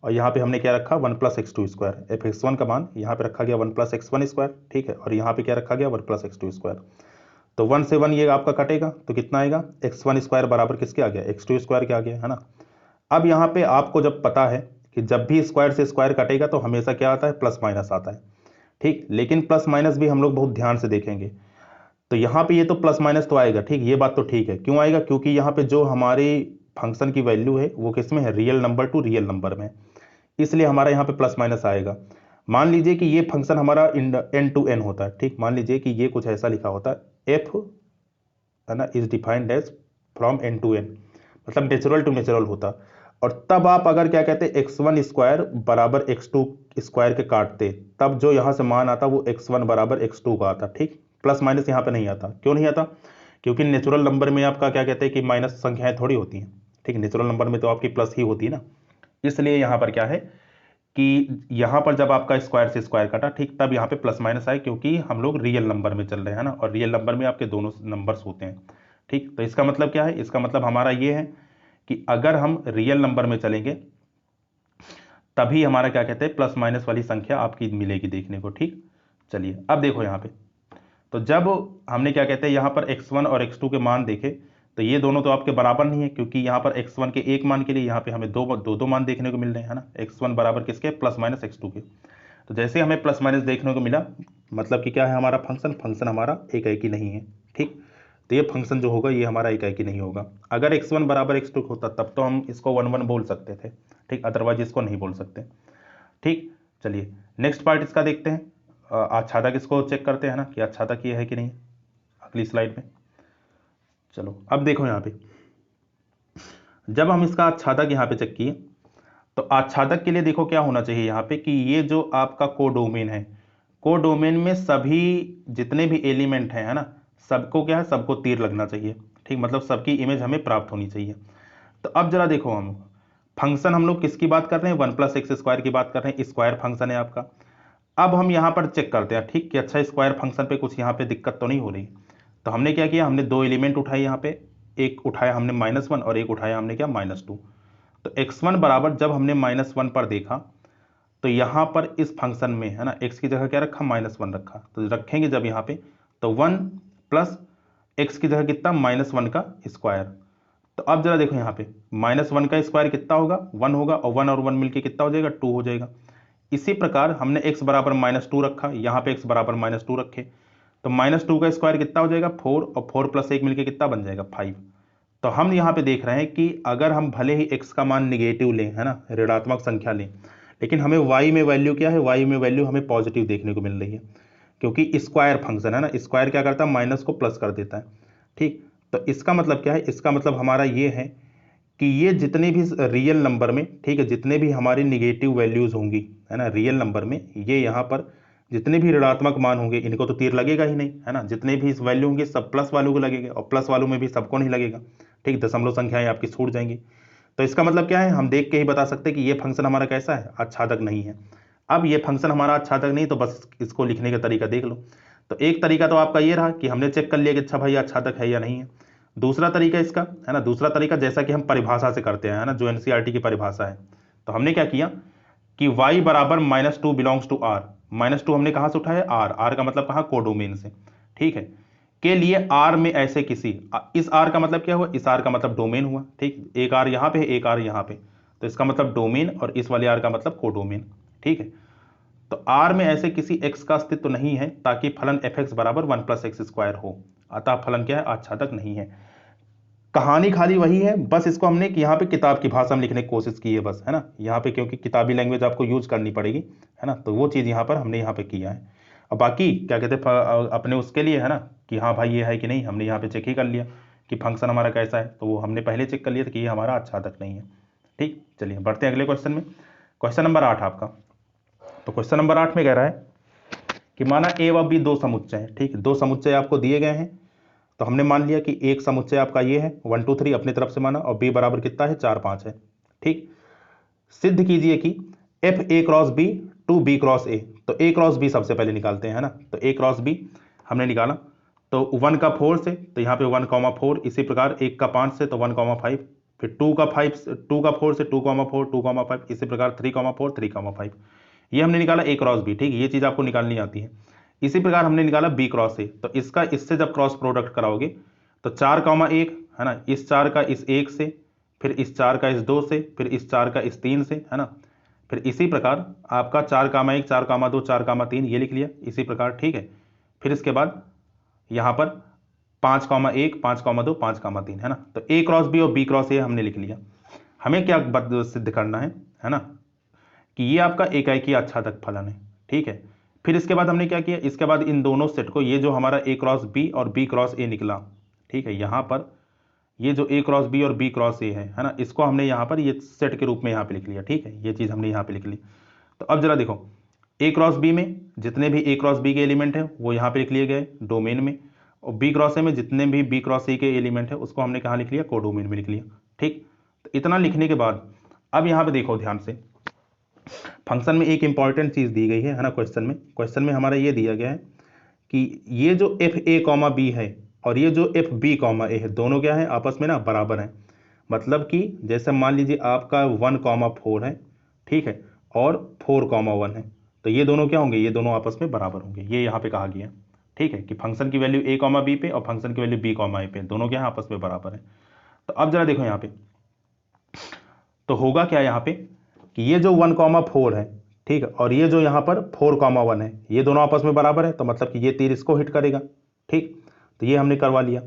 और यहाँ पे हमने क्या रखा, 1 + x2²। एफ एक्स वन का मान यहाँ पे रखा गया 1 + x1², ठीक है, और यहाँ पे क्या रखा गया, 1 + x2²। तो 1 से 1 ये आपका कटेगा तो कितना आएगा, x1 स्क्वायर बराबर किसके आ गया, x2 स्क्वायर के आ गया, है ना। अब यहाँ पे आपको जब पता है कि जब भी स्क्वायर से स्क्वायर कटेगा तो हमेशा क्या आता है, प्लस माइनस आता है, ठीक। लेकिन प्लस माइनस भी हम लोग बहुत ध्यान से देखेंगे, तो यहाँ पे ये तो प्लस माइनस तो आएगा, ठीक, ये बात तो ठीक है। क्यों आएगा, क्योंकि यहाँ पे जो हमारी फंक्शन की वैल्यू है वो किस में है, real number two real number में, इसलिए हमारा यहाँ पे प्लस माइनस आएगा। मान लीजिए कि ये फंक्शन हमारा एन टू एन होता है, ठीक, मान लीजिए कि ये कुछ ऐसा लिखा होता है, एफ है ना is defined as from N to N, मतलब नेचुरल टू नेचुरल होता। और तब आप अगर क्या कहते हैं, x1 स्क्वायर बराबर x2 स्क्वायर के काटते, तब जो यहाँ से मान आता वो x1 बराबर x2 का आता, ठीक। प्लस माइनस यहाँ पे नहीं आता। क्यों नहीं आता, क्योंकि नेचुरल नंबर में आपका क्या कहते हैं कि माइनस संख्याएं थोड़ी होती हैं, ठीक, नेचुरल नंबर में तो आपकी प्लस ही होती है ना। इसलिए यहाँ पर क्या है कि यहाँ पर जब आपका स्क्वायर से स्क्वायर कटा, ठीक, तब यहाँ पे प्लस माइनस आए, क्योंकि हम लोग रियल नंबर में चल रहे हैं ना, और रियल नंबर में आपके दोनों नंबर्स होते हैं, ठीक। तो इसका मतलब क्या है, इसका मतलब हमारा ये है कि अगर हम रियल नंबर में चलेंगे तभी हमारा क्या कहते हैं, प्लस माइनस वाली संख्या आपकी मिलेगी देखने को, ठीक। चलिए अब देखो यहाँ पे, तो जब हमने क्या कहते हैं यहाँ पर x1 और x2 के मान देखे, तो ये दोनों तो आपके बराबर नहीं है, क्योंकि यहाँ पर x1 के एक मान के लिए यहाँ पे हमें दो मान देखने को मिल रहे हैं, है ना। x1 बराबर किसके, प्लस माइनस x2 के। तो जैसे हमें प्लस माइनस देखने को मिला, मतलब कि क्या है हमारा फंक्शन हमारा एकाएकी नहीं है, ठीक। तो ये फंक्शन जो होगा ये हमारा एकाएकी नहीं होगा। अगर x1 बराबर x2 होता तब तो हम इसको 1 1 बोल सकते थे, ठीक, अदरवाइज इसको नहीं बोल सकते, ठीक। चलिए नेक्स्ट पार्ट इसका देखते हैं, आच्छादक इसको चेक करते हैं ना कि आच्छादक ये है कि नहीं, अगली स्लाइड में। चलो अब देखो यहाँ पे, जब हम इसका आच्छादक यहाँ पे चेक किए, तो आच्छादक के लिए देखो क्या होना चाहिए यहाँ पे कि ये जो आपका कोडोमेन है, कोडोमेन में सभी जितने भी एलिमेंट हैं, है ना, सबको क्या है, सबको तीर लगना चाहिए, ठीक, मतलब सबकी इमेज हमें प्राप्त होनी चाहिए। तो अब जरा देखो, हम फंक्शन हम लोग किसकी बात कर रहे हैं, 1 प्लस एक्स स्क्वायर की बात कर रहे हैं, स्क्वायर फंक्शन है आपका। अब हम यहाँ पर चेक करते हैं, ठीक, कि अच्छा स्क्वायर फंक्शन पे कुछ यहाँ पे दिक्कत तो नहीं हो रही। तो हमने क्या किया, हमने दो एलिमेंट उठाए यहाँ पे, एक उठाया हमने -1 और एक उठाया हमने क्या, -2। तो x1 बराबर जब हमने -1 पर देखा, तो यहाँ पर इस फंक्शन में, है ना, x की जगह क्या रखा, -1 रखा। तो रखेंगे जब यहाँ पे, तो 1 प्लस x की जगह कितना, -1 का स्क्वायर। तो अब जरा देखो यहाँ पे, -1 का स्क्वायर कितना होगा, 1 होगा, और 1 और 1 मिलके कितना हो जाएगा, 2 हो जाएगा। इसी प्रकार हमने x बराबर -2 रखा, यहाँ पे x बराबर -2 रखे, तो -2 का स्क्वायर कितना हो जाएगा, 4, और 4 प्लस 1 मिलके कितना बन जाएगा, 5। तो हम यहाँ पे देख रहे हैं कि अगर हम भले ही x का मान निगेटिव लें, है ना, ऋणात्मक संख्या लें, लेकिन हमें y में वैल्यू क्या है, y में वैल्यू हमें पॉजिटिव देखने को मिल रही है, क्योंकि स्क्वायर फंक्शन है ना, स्क्वायर क्या करता है, माइनस को प्लस कर देता है, ठीक। तो इसका मतलब क्या है, इसका मतलब हमारा ये है कि ये जितने भी रियल नंबर में, ठीक है, जितने भी हमारी निगेटिव वैल्यूज होंगी, है ना, रियल नंबर में, ये यहाँ पर जितने भी ऋणात्मक मान होंगे इनको तो तीर लगेगा ही नहीं, है ना। जितने भी इस वैल्यू होंगे सब प्लस वालों को लगेगा, और प्लस वालों में भी सबको नहीं लगेगा, ठीक, दशमलव संख्याएं आपकी छूट जाएंगी। तो इसका मतलब क्या है, हम देख के ही बता सकते हैं कि ये फंक्शन हमारा कैसा है, आच्छादक नहीं है। अब ये फंक्शन हमारा आच्छादक नहीं, तो बस इसको लिखने का तरीका देख लो। तो एक तरीका तो आपका ये रहा कि हमने चेक कर लिया कि अच्छा भाई आच्छादक है या नहीं है। दूसरा तरीका इसका, है ना, दूसरा तरीका जैसा कि हम परिभाषा से करते हैं, है ना, जो एनसीईआरटी की परिभाषा है। तो हमने क्या किया कि y बराबर -2 बिलोंग्स टू r, -2 हमने कहाँ से उठाया, r का मतलब कहाँ, कोडोमेन से, ठीक है, के लिए r में ऐसे किसी, इस r का मतलब क्या हुआ, इस r का मतलब डोमेन हुआ, ठीक, एक r यहाँ पे, एक r यहाँ पे, तो इसका मतलब डोमेन, और इस वाले r का मतलब कोडोमेन, ठीक है। तो r में ऐसे किसी x का अस्तित्व नहीं है ताकि फलन fx बराबर 1 प्लस एक्स स्क्वायर हो, अतः फलन क्या है, आच्छादक नहीं है। कहानी खाली वही है, बस इसको हमने यहाँ पे किताब की भाषा में लिखने की कोशिश की है, बस, है ना, यहाँ पे क्योंकि किताबी लैंग्वेज आपको यूज करनी पड़ेगी, है ना, तो वो चीज़ यहाँ पर हमने यहाँ पे किया है। और बाकी क्या कहते हैं अपने उसके लिए, है ना, कि हाँ भाई ये है कि नहीं, हमने यहाँ पे चेक ही कर लिया कि फंक्शन हमारा कैसा है, तो वो हमने पहले चेक कर लिया था कि ये हमारा आच्छादक नहीं है, ठीक। चलिए बढ़ते हैं अगले क्वेश्चन में, क्वेश्चन नंबर 8 आपका। तो क्वेश्चन नंबर 8 में कह रहा है कि माना ए व बी दो समुच्चय हैं, ठीक, दो समुच्चय आपको दिए गए हैं। तो हमने मान लिया कि एक समुच्चय आपका ये है 1 2 3 अपनी तरफ से माना, और b बराबर कितना है, 4 5 है, ठीक। सिद्ध कीजिए कि F A cross B to B cross A. तो ए क्रॉस बी सबसे पहले निकालते हैं, है ना। तो ए क्रॉस बी हमने निकाला, तो 1 का 4 से, तो यहाँ पे 1,4, इसी प्रकार 1 का 5 से तो 1,5, फिर 2 का 4 से 2,4, 2,5, इसी प्रकार 3,4, 3,5, ये हमने निकाला ए क्रॉस बी, ठीक, ये चीज़ आपको निकालनी आती है। इसी प्रकार हमने निकाला b क्रॉस a, तो इसका इससे जब क्रॉस प्रोडक्ट कराओगे तो 4,1 है ना, इस 4 का इस 1 से, फिर इस 4 का इस 2 से, फिर इस 4 का इस 3 से, है ना। फिर इसी प्रकार आपका 4,1 4,2 4,3 ये लिख लिया इसी प्रकार, ठीक है। फिर इसके बाद यहाँ पर 5,1 5,2 5,3 है ना। तो a क्रॉस b और b क्रॉस a हमने लिख लिया। हमें क्या सिद्ध करना है ना, कि ये आपका एकाएकी आच्छादक फलन है, ठीक है। फिर इसके बाद हमने क्या किया, इसके बाद इन दोनों सेट को, ये जो हमारा a क्रॉस b और b क्रॉस a निकला, ठीक है, यहाँ पर ये जो a क्रॉस b और b क्रॉस a है ना, इसको हमने यहाँ पर ये सेट के रूप में यहाँ पे लिख लिया, ठीक है। ये चीज़ हमने यहाँ पे लिख ली। तो अब जरा देखो, a क्रॉस b में जितने भी a क्रॉस b के एलिमेंट हैं वो यहाँ पे लिख लिए गए डोमेन में, और b क्रॉस a में जितने भी b क्रॉस a के एलिमेंट है उसको हमने कहाँ लिख लिया, कोडोमेन में लिख लिया, ठीक। तो इतना लिखने के बाद अब यहाँ पे देखो ध्यान से, फंक्शन में एक इंपॉर्टेंट चीज़ दी गई है ना। क्वेश्चन में हमारा ये दिया गया है कि ये जो एफ ए कॉमा बी है और ये जो एफ बी कॉमा ए है, दोनों क्या है, आपस में ना बराबर हैं। मतलब कि जैसे मान लीजिए आपका 1,4 है, ठीक है, और 4,1 है, तो ये दोनों क्या होंगे, ये दोनों आपस में बराबर होंगे। ये यहाँ पे कहा गया, ठीक है, कि फंक्शन की वैल्यू a कॉमा बी पे और फंक्शन की वैल्यू b कॉमा ए पे, दोनों क्या है, आपस में बराबर है। तो अब जरा देखो यहाँ पे, तो होगा क्या यहाँ पे, कि ये जो 1,4 है, ठीक है, और ये जो यहाँ पर 4,1 है, ये दोनों आपस में बराबर है, तो मतलब कि ये तीर इसको हिट करेगा, ठीक। तो ये हमने करवा लिया।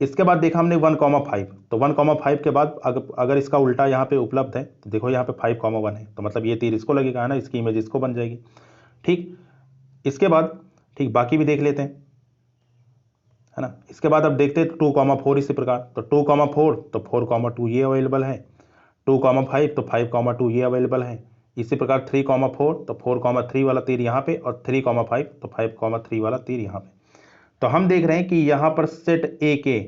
इसके बाद देखा हमने 1,5, तो 1,5 के बाद अगर इसका उल्टा यहाँ पे उपलब्ध है तो देखो यहाँ पे 5,1 है, तो मतलब ये तीर इसको लगेगा, है ना, इसकी इमेज इसको बन जाएगी, ठीक। इसके बाद ठीक बाकी भी देख लेते हैं, है ना। इसके बाद अब देखते हैं 2,4 इसी प्रकार, तो 2,4 तो 4,2 ये अवेलेबल है, 2,5 तो 5,2 ये अवेलेबल है। इसी प्रकार 3,4 तो 4,3 वाला तीर यहाँ पे, और 3,5 तो 5,3 वाला तीर यहाँ पे। तो हम देख रहे हैं कि यहाँ पर सेट ए के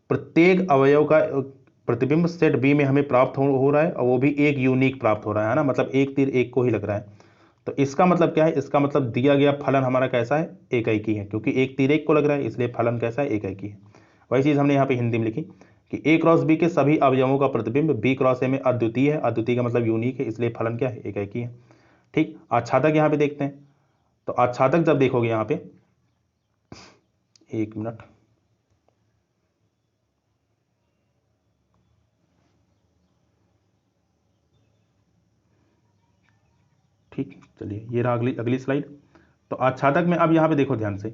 प्रत्येक अवयव का प्रतिबिंब सेट बी में हमें प्राप्त हो रहा है, और वो भी एक यूनिक प्राप्त हो रहा है ना, मतलब एक तीर एक को ही लग रहा है। तो इसका मतलब क्या है, इसका मतलब दिया गया फलन हमारा कैसा है, एकाएकी है, क्योंकि एक तीर एक को लग रहा है, इसलिए फलन कैसा है, एकाएकी है। वही चीज़ हमने यहाँ पे हिंदी में लिखी कि a क्रॉस b के सभी अवयवों का प्रतिबिंब b क्रॉस a में अद्वितीय है, अद्वितीय का मतलब यूनिक है, इसलिए फलन क्या है, एकाएकी है, ठीक। आच्छादक यहाँ पे देखते हैं, तो आच्छादक जब देखोगे यहाँ पे, एक मिनट, ठीक, चलिए ये रहा अगली स्लाइड। तो आच्छादक में अब यहाँ पे देखो ध्यान से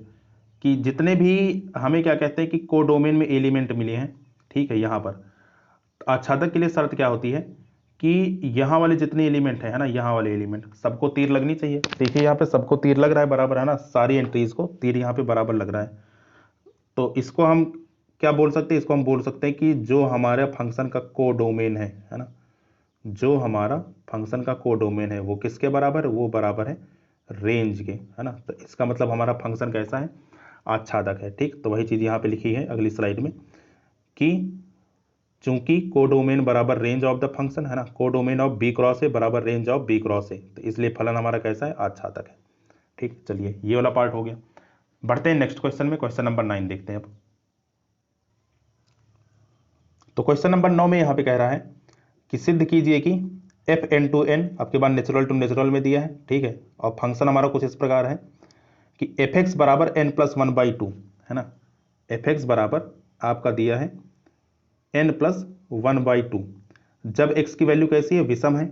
कि जितने भी हमें क्या कहते हैं कि कोडोमेन में एलिमेंट मिले हैं, ठीक है, यहाँ पर आच्छादक के लिए शर्त क्या होती है कि यहाँ वाले जितने एलिमेंट है ना, यहाँ वाले एलिमेंट सबको तीर लगनी चाहिए। देखिए यहाँ पे सबको तीर लग रहा है बराबर, है ना, सारी एंट्रीज को तीर यहाँ पे बराबर लग रहा है। तो इसको हम क्या बोल सकते हैं, इसको हम बोल सकते हैं कि जो हमारे फंक्शन का कोडोमेन है ना, जो हमारा फंक्शन का कोडोमेन है वो किसके बराबर है, वो बराबर है रेंज के, है ना। तो इसका मतलब हमारा फंक्शन कैसा है, आच्छादक है, ठीक। तो वही चीज़ यहाँ पे लिखी है अगली स्लाइड में कि चूंकि कोडोमेन बराबर रेंज ऑफ द फंक्शन, है ना, codomain of B cross A बराबर range of B cross A, तो इसलिए फलन हमारा कैसा है, आच्छादक है, ठीक। चलिए ये वाला पार्ट हो गया। बढ़ते हैं नेक्स्ट क्वेश्चन में, क्वेश्चन नंबर 9 देखते हैं अब। तो क्वेश्चन नंबर 9 में यहाँ पे कह रहा है कि सिद्ध कीजिए कि एफ एन टू एन, आपके पास नेचुरल टू नेचुरल में दिया है, ठीक है, और फंक्शन हमारा कुछ इस प्रकार है कि एफ एक्स बराबर एन प्लस 1/2, है ना। एफ एक्स बराबर आपका दिया है n प्लस 1/2 जब x की वैल्यू कैसी है, विषम है,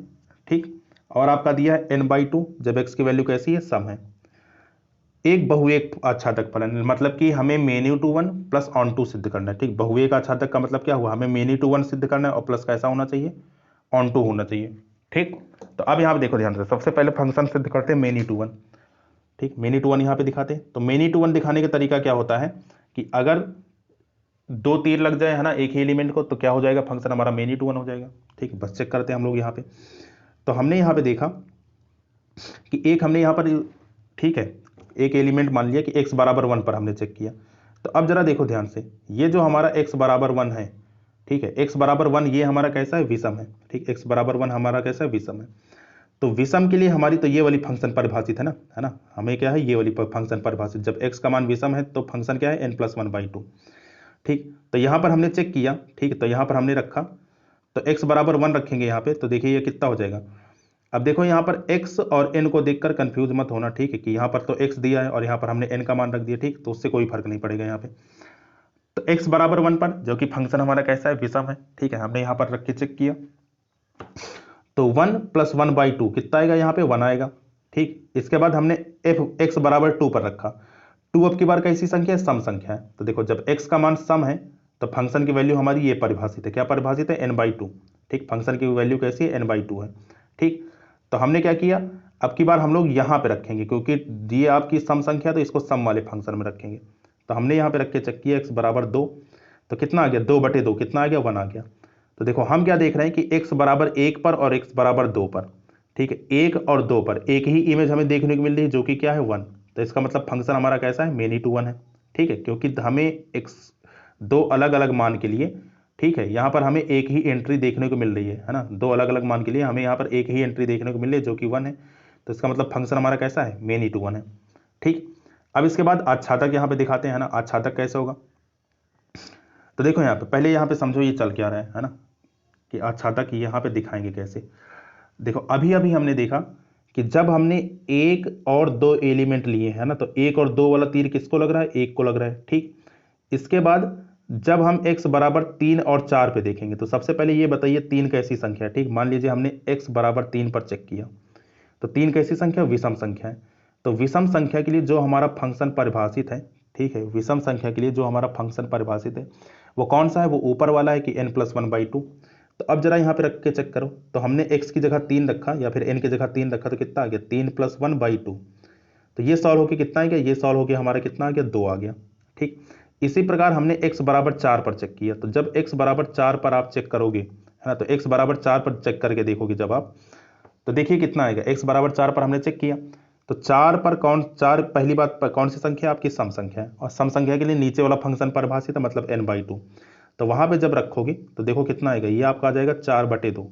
ठीक। और आपका दिया है n/2 जब x की वैल्यू कैसी है, सम है। एक बहुएक आच्छादक फलन, मतलब कि हमें many to one plus onto सिद्ध करना है, ठीक। बहुएक आच्छादक का मतलब क्या हुआ, हमें मेनी टू वन सिद्ध करना है और प्लस कैसा होना चाहिए, ऑन टू होना चाहिए, ठीक। तो अब यहाँ पे देखो ध्यान से, सबसे पहले फंक्शन सिद्ध करते हैं मेनी टू वन, ठीक। मेनी टू वन यहाँ पे दिखाते हैं। तो मेनी टू वन दिखाने का तरीका क्या होता है कि अगर दो तीर लग जाए, है ना, एक ही एलिमेंट को, तो क्या हो जाएगा, फंक्शन हमारा मेनी टू वन हो जाएगा, ठीक। बस चेक करते हैं हम लोग यहाँ पे। तो हमने यहाँ पे देखा कि एक हमने यहाँ पर, ठीक है, एक एलिमेंट मान लिया कि x बराबर 1 पर हमने चेक किया। तो अब जरा देखो ध्यान से, ये जो हमारा x बराबर 1 है, ठीक है, x बराबर 1 ये हमारा कैसा है, विषम है, ठीक। x बराबर 1 हमारा कैसा है, विषम है। तो विषम के लिए हमारी तो ये वाली फंक्शन परिभाषित है ना, हमें क्या है, ये वाली फंक्शन परिभाषित, जब x का मान विषम है तो फंक्शन क्या है, n प्लस 1/2, ठीक। तो यहाँ पर हमने चेक किया, ठीक, तो यहाँ पर हमने रखा, तो x बराबर 1 रखेंगे यहाँ पे, तो देखिए ये कितना हो जाएगा, अब देखो यहाँ पर x और n को देखकर कंफ्यूज मत होना, ठीक है, कि यहाँ पर तो x दिया है और यहाँ पर हमने n का मान रख दिया, ठीक, तो उससे कोई फर्क नहीं पड़ेगा यहाँ पे। तो x बराबर 1 पर, जो कि फंक्शन हमारा कैसा है, विषम है, ठीक है, हमने यहाँ पर रख के चेक किया, तो 1 + 1/2 कितना आएगा, यहाँ पे 1 आएगा, ठीक। इसके बाद हमने x बराबर 2 पर रखा। 2 अब की बार कैसी संख्या है, सम संख्या है, तो देखो जब x का मान सम है तो फंक्शन की वैल्यू हमारी ये परिभाषित है, क्या परिभाषित है, n/2, ठीक, फंक्शन की वैल्यू कैसी है, n/2 है, ठीक। तो हमने क्या किया, अब की बार हम लोग यहाँ पे रखेंगे, क्योंकि ये आपकी सम संख्या तो इसको सम वाले फंक्शन में रखेंगे। तो हमने यहाँ पे रख के चेक किया, x बराबर 2, तो कितना आ गया, 2/2 कितना आ गया, 1 आ गया। तो देखो हम क्या देख रहे हैं कि x बराबर 1 पर और x बराबर 2 पर, ठीक है, 1 और 2 पर एक ही इमेज हमें देखने को मिल रही है, जो कि क्या है, 1। तो इसका मतलब फंक्शन हमारा कैसा है, मेनी टू 1 है, ठीक है, क्योंकि हमें x दो अलग अलग मान के लिए, ठीक है, यहाँ पर हमें एक ही एंट्री देखने को मिल रही है ना, दो अलग अलग मान के लिए हमें यहाँ पर एक ही एंट्री देखने को मिल रही है, जो कि 1 है। तो इसका मतलब फंक्शन हमारा कैसा है, मेनी टू 1 है, ठीक। अब इसके बाद आच्छादक यहाँ पे दिखाते हैं ना, आच्छादक कैसे होगा। तो देखो यहाँ पे पहले यहाँ पे समझो ये चल क्या रहा है ना, कि आच्छादक यहाँ पे दिखाएंगे कैसे। देखो अभी अभी हमने देखा कि जब हमने 1 और 2 एलिमेंट लिए है ना, तो 1 और 2 वाला तीर किसको लग रहा है, 1 को लग रहा है, ठीक। इसके बाद जब हम x बराबर 3 और 4 पे देखेंगे, तो सबसे पहले ये बताइए 3 कैसी संख्या है, ठीक। मान लीजिए हमने x बराबर 3 पर चेक किया, तो 3 कैसी संख्या, विषम संख्या है। तो विषम संख्या के लिए जो हमारा फंक्शन परिभाषित है, ठीक है, विषम संख्या के लिए जो हमारा फंक्शन परिभाषित है वो कौन सा है, वो ऊपर वाला है कि n + 1/2। तो अब जरा यहाँ पे रख के चेक करो, तो हमने x की जगह 3 रखा या फिर n की जगह 3 रखा, तो कितना आ गया, 3 + 1/2। तो ये सॉल्व होके कितना आ गया, ये सॉल्व होके हमारा कितना आ गया, 2 आ गया, ठीक। इसी प्रकार हमने x बराबर 4 पर चेक किया, तो जब x बराबर 4 पर आप चेक करोगे, है ना, तो x बराबर 4 पर चेक करके देखोगे जब आप, तो देखिए कितना आएगा, x बराबर 4 पर हमने चेक किया, तो 4 पर चार पहली बात पर कौन सी संख्या आपकी, सम संख्या है, और सम संख्या के लिए नीचे वाला फंक्शन परिभाषित है, मतलब n/2। तो वहां पे जब रखोगे तो देखो कितना आएगा, ये आपका आ जाएगा 4/2।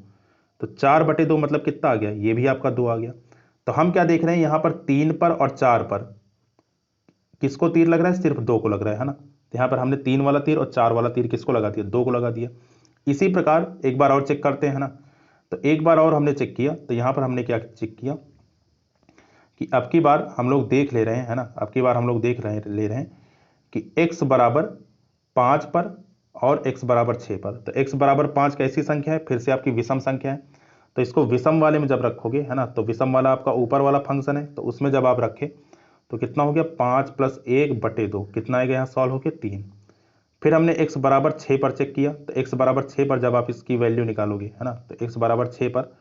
तो 4/2 मतलब कितना आ गया, ये भी आपका 2 आ गया। तो हम क्या देख रहे हैं यहाँ पर 3 पर और 4 पर किसको तीर लग रहा है, सिर्फ 2 को लग रहा है ना। तो यहाँ पर हमने 3 वाला तीर और 4 वाला तीर किसको लगा दिया, 2 को लगा दिया। इसी प्रकार एक बार और चेक करते हैं ना, तो एक बार और हमने चेक किया, तो यहाँ पर हमने क्या चेक किया कि अब की बार हम लोग देख ले रहे हैं, है ना, अब की बार हम लोग ले रहे हैं कि x बराबर 5 पर और x बराबर 6 पर। तो x बराबर 5 कैसी संख्या है, फिर से आपकी विषम संख्या है। तो इसको विषम वाले में जब रखोगे, है ना, तो विषम वाला आपका ऊपर वाला फंक्शन है, तो उसमें जब आप रखे तो कितना हो गया, 5 + 1/2, कितना आएगा यहाँ सॉल्व होके 3। फिर हमने x बराबर 6 पर चेक किया, तो x बराबर 6 पर जब आप इसकी वैल्यू निकालोगे, है ना, तो x बराबर 6 पर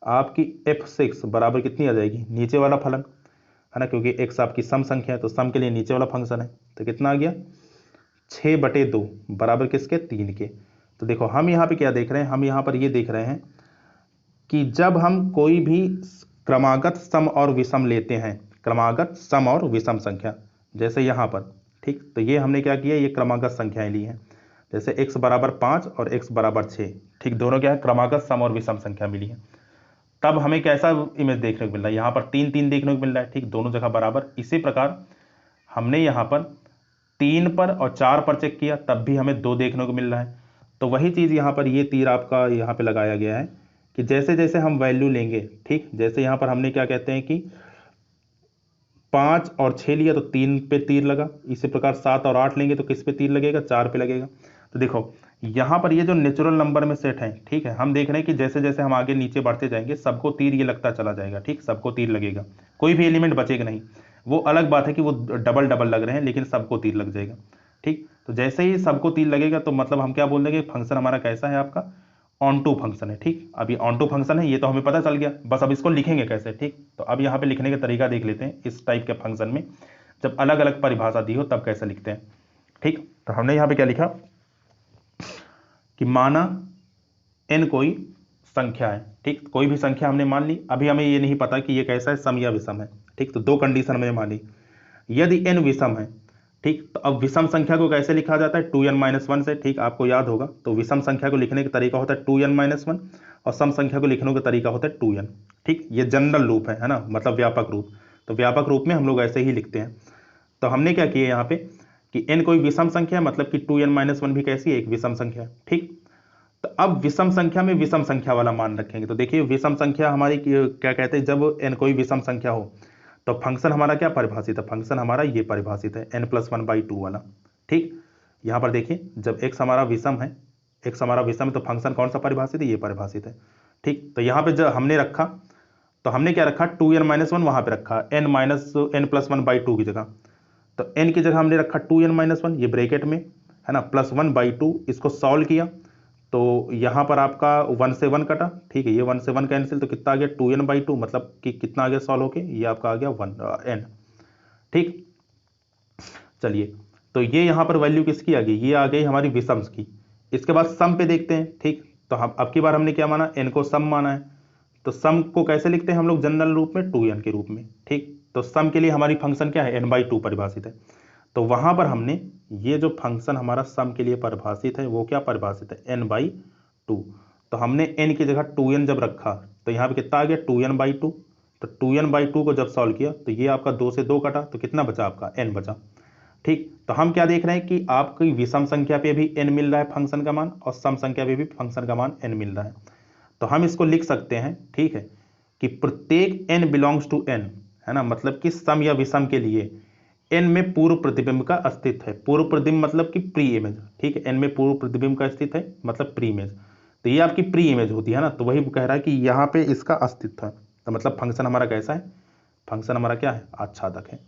आपकी f6 बराबर कितनी आ जाएगी, नीचे वाला फलन, है ना, क्योंकि x आपकी सम संख्या है, तो सम के लिए नीचे वाला फंक्शन है, तो कितना आ गया, 6/2 बराबर किसके, 3 के। तो देखो हम यहाँ पे क्या देख रहे हैं, हम यहाँ पर ये देख रहे हैं कि जब हम कोई भी क्रमागत सम और विषम लेते हैं, क्रमागत सम और विषम संख्या, जैसे यहाँ पर, ठीक, तो ये हमने क्या किया, ये क्रमागत संख्याएं ली हैं, जैसे x बराबर 5 और x बराबर 6, ठीक, दोनों क्या है, क्रमागत सम और विषम संख्या मिली है। तब हमें कैसा इमेज देखने को मिल रहा है, यहाँ पर 3 3 देखने को मिल रहा है, ठीक, दोनों जगह बराबर। इसी प्रकार हमने यहाँ पर 3 पर और 4 पर चेक किया, तब भी हमें 2 देखने को मिल रहा है। तो वही चीज़ यहाँ पर ये तीर आपका यहाँ पे लगाया गया है कि जैसे जैसे हम वैल्यू लेंगे, ठीक, जैसे यहाँ पर हमने क्या कहते हैं कि 5 और 6 लिया तो 3 पे तीर लगा, इसी प्रकार 7 और 8 लेंगे तो किस पे तीर लगेगा, 4 पे लगेगा। तो देखो यहाँ पर ये जो नेचुरल नंबर में सेट है, ठीक है, हम देख रहे हैं कि जैसे जैसे हम आगे नीचे बढ़ते जाएंगे सबको तीर ये लगता चला जाएगा, ठीक, सबको तीर लगेगा, कोई भी एलिमेंट बचेगा नहीं। वो अलग बात है कि वो डबल डबल लग रहे हैं, लेकिन सबको तीर लग जाएगा, ठीक। तो जैसे ही सबको तीर लगेगा तो मतलब हम क्या बोल देंगे, फंक्शन हमारा कैसा है, आपका ऑन टू फंक्शन है, ठीक। अब ये ऑन टू फंक्शन है, ये तो हमें पता चल गया, बस अब इसको लिखेंगे कैसे, ठीक। तो अब यहाँ पे लिखने का तरीका देख लेते हैं, इस टाइप के फंक्शन में जब अलग अलग परिभाषा दी हो तब कैसे लिखते हैं, ठीक। तो हमने यहाँ पे क्या लिखा कि माना n कोई संख्या है, ठीक, कोई भी संख्या हमने मान ली, अभी हमें ये नहीं पता कि ये कैसा है, सम या विषम है, ठीक। तो दो कंडीशन हमने मानी, यदि n विषम है, ठीक, तो अब विषम संख्या को कैसे लिखा जाता है, 2n-1 से, ठीक, आपको याद होगा। तो विषम संख्या को लिखने का तरीका होता है 2n-1 और सम संख्या को लिखने का तरीका होता है 2n, ठीक। ये जनरल रूप है ना, मतलब व्यापक रूप। तो व्यापक रूप में हम लोग ऐसे ही लिखते हैं। तो हमने क्या किया यहाँ पे कि n कोई विषम संख्या है, मतलब कि 2n-1 भी कैसी है, एक विषम संख्या है, ठीक। तो अब विषम संख्या में विषम संख्या वाला मान रखेंगे। तो देखिए विषम संख्या हमारी क्या कहते हैं, जब n कोई विषम संख्या हो तो फंक्शन हमारा क्या परिभाषित है, फंक्शन हमारा ये परिभाषित है n+1/2 वाला। ठीक, यहाँ पर देखिए जब x हमारा विषम है, x हमारा विषम है तो फंक्शन कौन सा परिभाषित है, ये परिभाषित है। ठीक, तो यहाँ पे जब हमने रखा तो हमने क्या रखा, 2n-1 वहां पे रखा n+n+1/2 की जगह। तो n की जगह हमने रखा 2n-1, ये ब्रैकेट में है ना, +1/2। इसको सॉल्व किया तो यहाँ पर आपका 1 से 1 कटा। ठीक है, ये 1 से 1 कैंसिल, तो कितना आ गया 2n/2, मतलब कि कितना आ गया सॉल्व होके, ये आपका आ गया 1n। ठीक, चलिए तो ये यहाँ पर वैल्यू किसकी आ गई, ये आ गई हमारी विषम की। इसके बाद सम पे देखते हैं। ठीक, तो हम अब की बार हमने क्या माना, n को सम माना है। तो सम को कैसे लिखते हैं हम लोग जनरल रूप में, 2n के रूप में। ठीक, तो सम के लिए हमारी फंक्शन क्या है, n/2 परिभाषित है। तो वहां पर हमने ये जो फंक्शन हमारा सम के लिए परिभाषित है वो क्या परिभाषित है, n/2। तो हमने n की जगह 2n जब रखा तो यहाँ पे कितना आ गया 2n/2। तो 2n/2 को जब सॉल्व किया तो ये आपका 2 से 2 कटा, तो कितना बचा आपका n बचा। ठीक, तो हम क्या देख रहे हैं कि आपकी विषम संख्या पे भी n मिल रहा है फंक्शन का मान, और सम संख्या पे भी फंक्शन का मान n मिल रहा है। तो हम इसको लिख सकते हैं, ठीक है, कि प्रत्येक n बिलोंग्स टू n, है ना, मतलब कि सम या विषम के लिए n में पूर्व प्रतिबिंब का अस्तित्व है। पूर्व प्रतिबिंब मतलब कि प्री इमेज। ठीक है, n में पूर्व प्रतिबिंब का अस्तित्व है मतलब प्री इमेज। तो ये आपकी प्री इमेज होती है ना, तो वही कह रहा है कि यहाँ पे इसका अस्तित्व है। तो मतलब फंक्शन हमारा कैसा है, फंक्शन हमारा क्या है, आच्छादक है।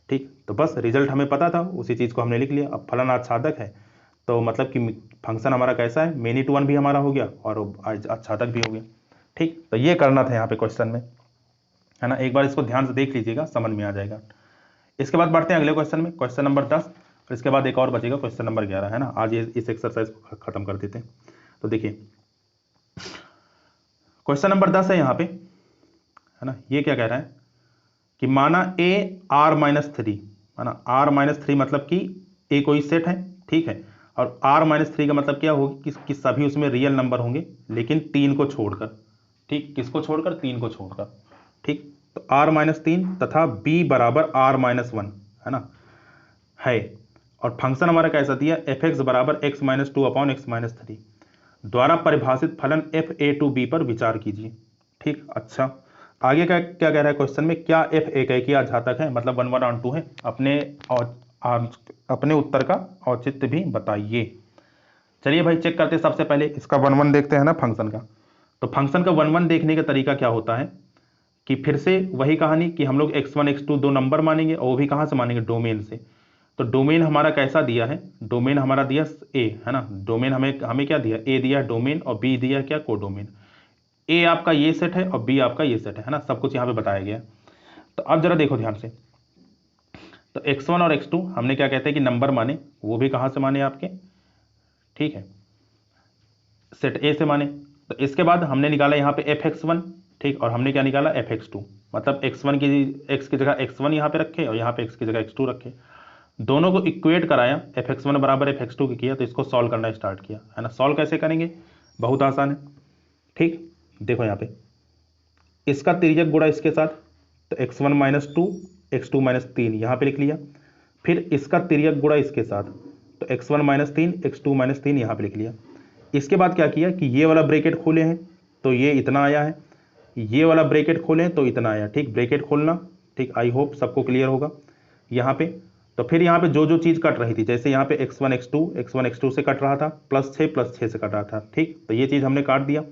ठीक, तो बस रिजल्ट हमें पता था, उसी चीज़ को हमने लिख लिया। अब फलन आच्छादक है तो मतलब कि फंक्शन हमारा कैसा है, मेनी टू वन भी हमारा हो गया और आच्छादक भी हो गया। ठीक, तो ये करना था यहाँ पे क्वेश्चन में, है ना। एक बार इसको ध्यान से देख लीजिएगा, समझ में आ जाएगा। इसके बाद बढ़ते हैं अगले क्वेश्चन में, क्वेश्चन नंबर 10। और इसके बाद एक और बचेगा क्वेश्चन नंबर 11, है ना। आज ये इस एक्सरसाइज को खत्म कर देते हैं। तो देखिए क्वेश्चन नंबर 10 है यहाँ पे, है ना। ये क्या कह रहा है कि माना a r-3, है ना। r-3 मतलब कि a कोई सेट है, ठीक है, और r-3 का मतलब क्या होगी कि सभी उसमें रियल नंबर होंगे लेकिन 3 को छोड़कर। ठीक, किसको छोड़कर, 3 को छोड़कर। ठीक, तो r-3 तथा b बराबर r-1, है ना, है। और फंक्शन हमारा कैसा दिया, fx बराबर x-2/x-3 द्वारा परिभाषित फलन f(a)to(b) पर विचार कीजिए। ठीक, अच्छा आगे क्या क्या कह रहा है क्वेश्चन में, क्या f एकाकी अघातक है, मतलब 1 1 2 है। अपने उत्तर का औचित्य भी बताइए। चलिए भाई चेक करते हैं, सबसे पहले इसका 1 1 देखते हैं ना फंक्शन का। तो फंक्शन का 1 1 देखने का तरीका क्या होता है कि फिर से वही कहानी कि हम लोग x1 x2 दो नंबर मानेंगे, और वो भी कहाँ से मानेंगे, डोमेन से। तो डोमेन हमारा कैसा दिया है, डोमेन हमारा दिया a, है ना। डोमेन हमें क्या दिया, a दिया डोमेन और b दिया क्या, कोडोमेन। a आपका ये सेट है और b आपका ये सेट है ना, सब कुछ यहाँ पे बताया गया। तो अब जरा देखो ध्यान से, तो x1 और x2 हमने क्या कहते हैं कि नंबर माने, वो भी कहाँ से माने आपके, ठीक है, सेट a से माने। तो इसके बाद हमने निकाला यहाँ पे fx1, ठीक, और हमने क्या निकाला fx2, मतलब x1 की x की जगह x1 यहाँ पे रखे और यहाँ पे x की जगह x2 रखे, दोनों को इक्वेट कराया, fx1 बराबर fx2 की किया, तो इसको सॉल्व करना स्टार्ट किया, है ना। सॉल्व कैसे करेंगे, बहुत आसान है। ठीक, देखो यहाँ पे इसका तिर्यक गुणा इसके साथ, तो x1 - 2 x2 - 3 यहाँ पे लिख लिया। फिर इसका तिर्यक गुणा इसके साथ, तो x1 - 3 x2 - 3 यहाँ पे लिख लिया। इसके बाद क्या किया कि ये वाला ब्रैकेट खोले हैं तो ये इतना आया है, ये वाला ब्रैकेट खोले तो इतना आया। ठीक, ब्रैकेट खोलना, ठीक, आई होप सबको क्लियर होगा यहाँ पे। तो फिर यहाँ पे जो जो चीज़ कट रही थी, जैसे यहाँ पे x1 x2 से कट रहा था, +6 से कट रहा था। ठीक, तो ये चीज़ हमने काट दिया।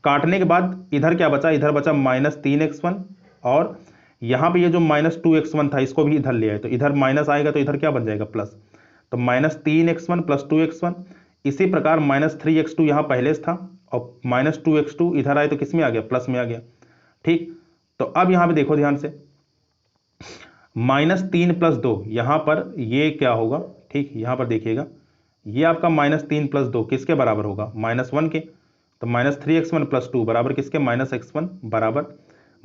काटने के बाद इधर क्या बचा, इधर बचा -3x1, और यहाँ पे ये जो -2x1 था इसको भी इधर ले आए, तो इधर माइनस आएगा तो इधर क्या बन जाएगा प्लस, तो -3x1 + 2x1। इसी प्रकार -3x2 यहाँ पहले से था और -2x2 इधर आए तो किस में आ गया, प्लस में आ गया। ठीक, तो अब यहाँ पे देखो ध्यान से, -3 + 2 यहाँ पर ये क्या होगा, ठीक, यहाँ पर देखिएगा ये आपका -3 + 2 किसके बराबर होगा, -1 के। तो -3x1 + 2 बराबर किसके, -x1 बराबर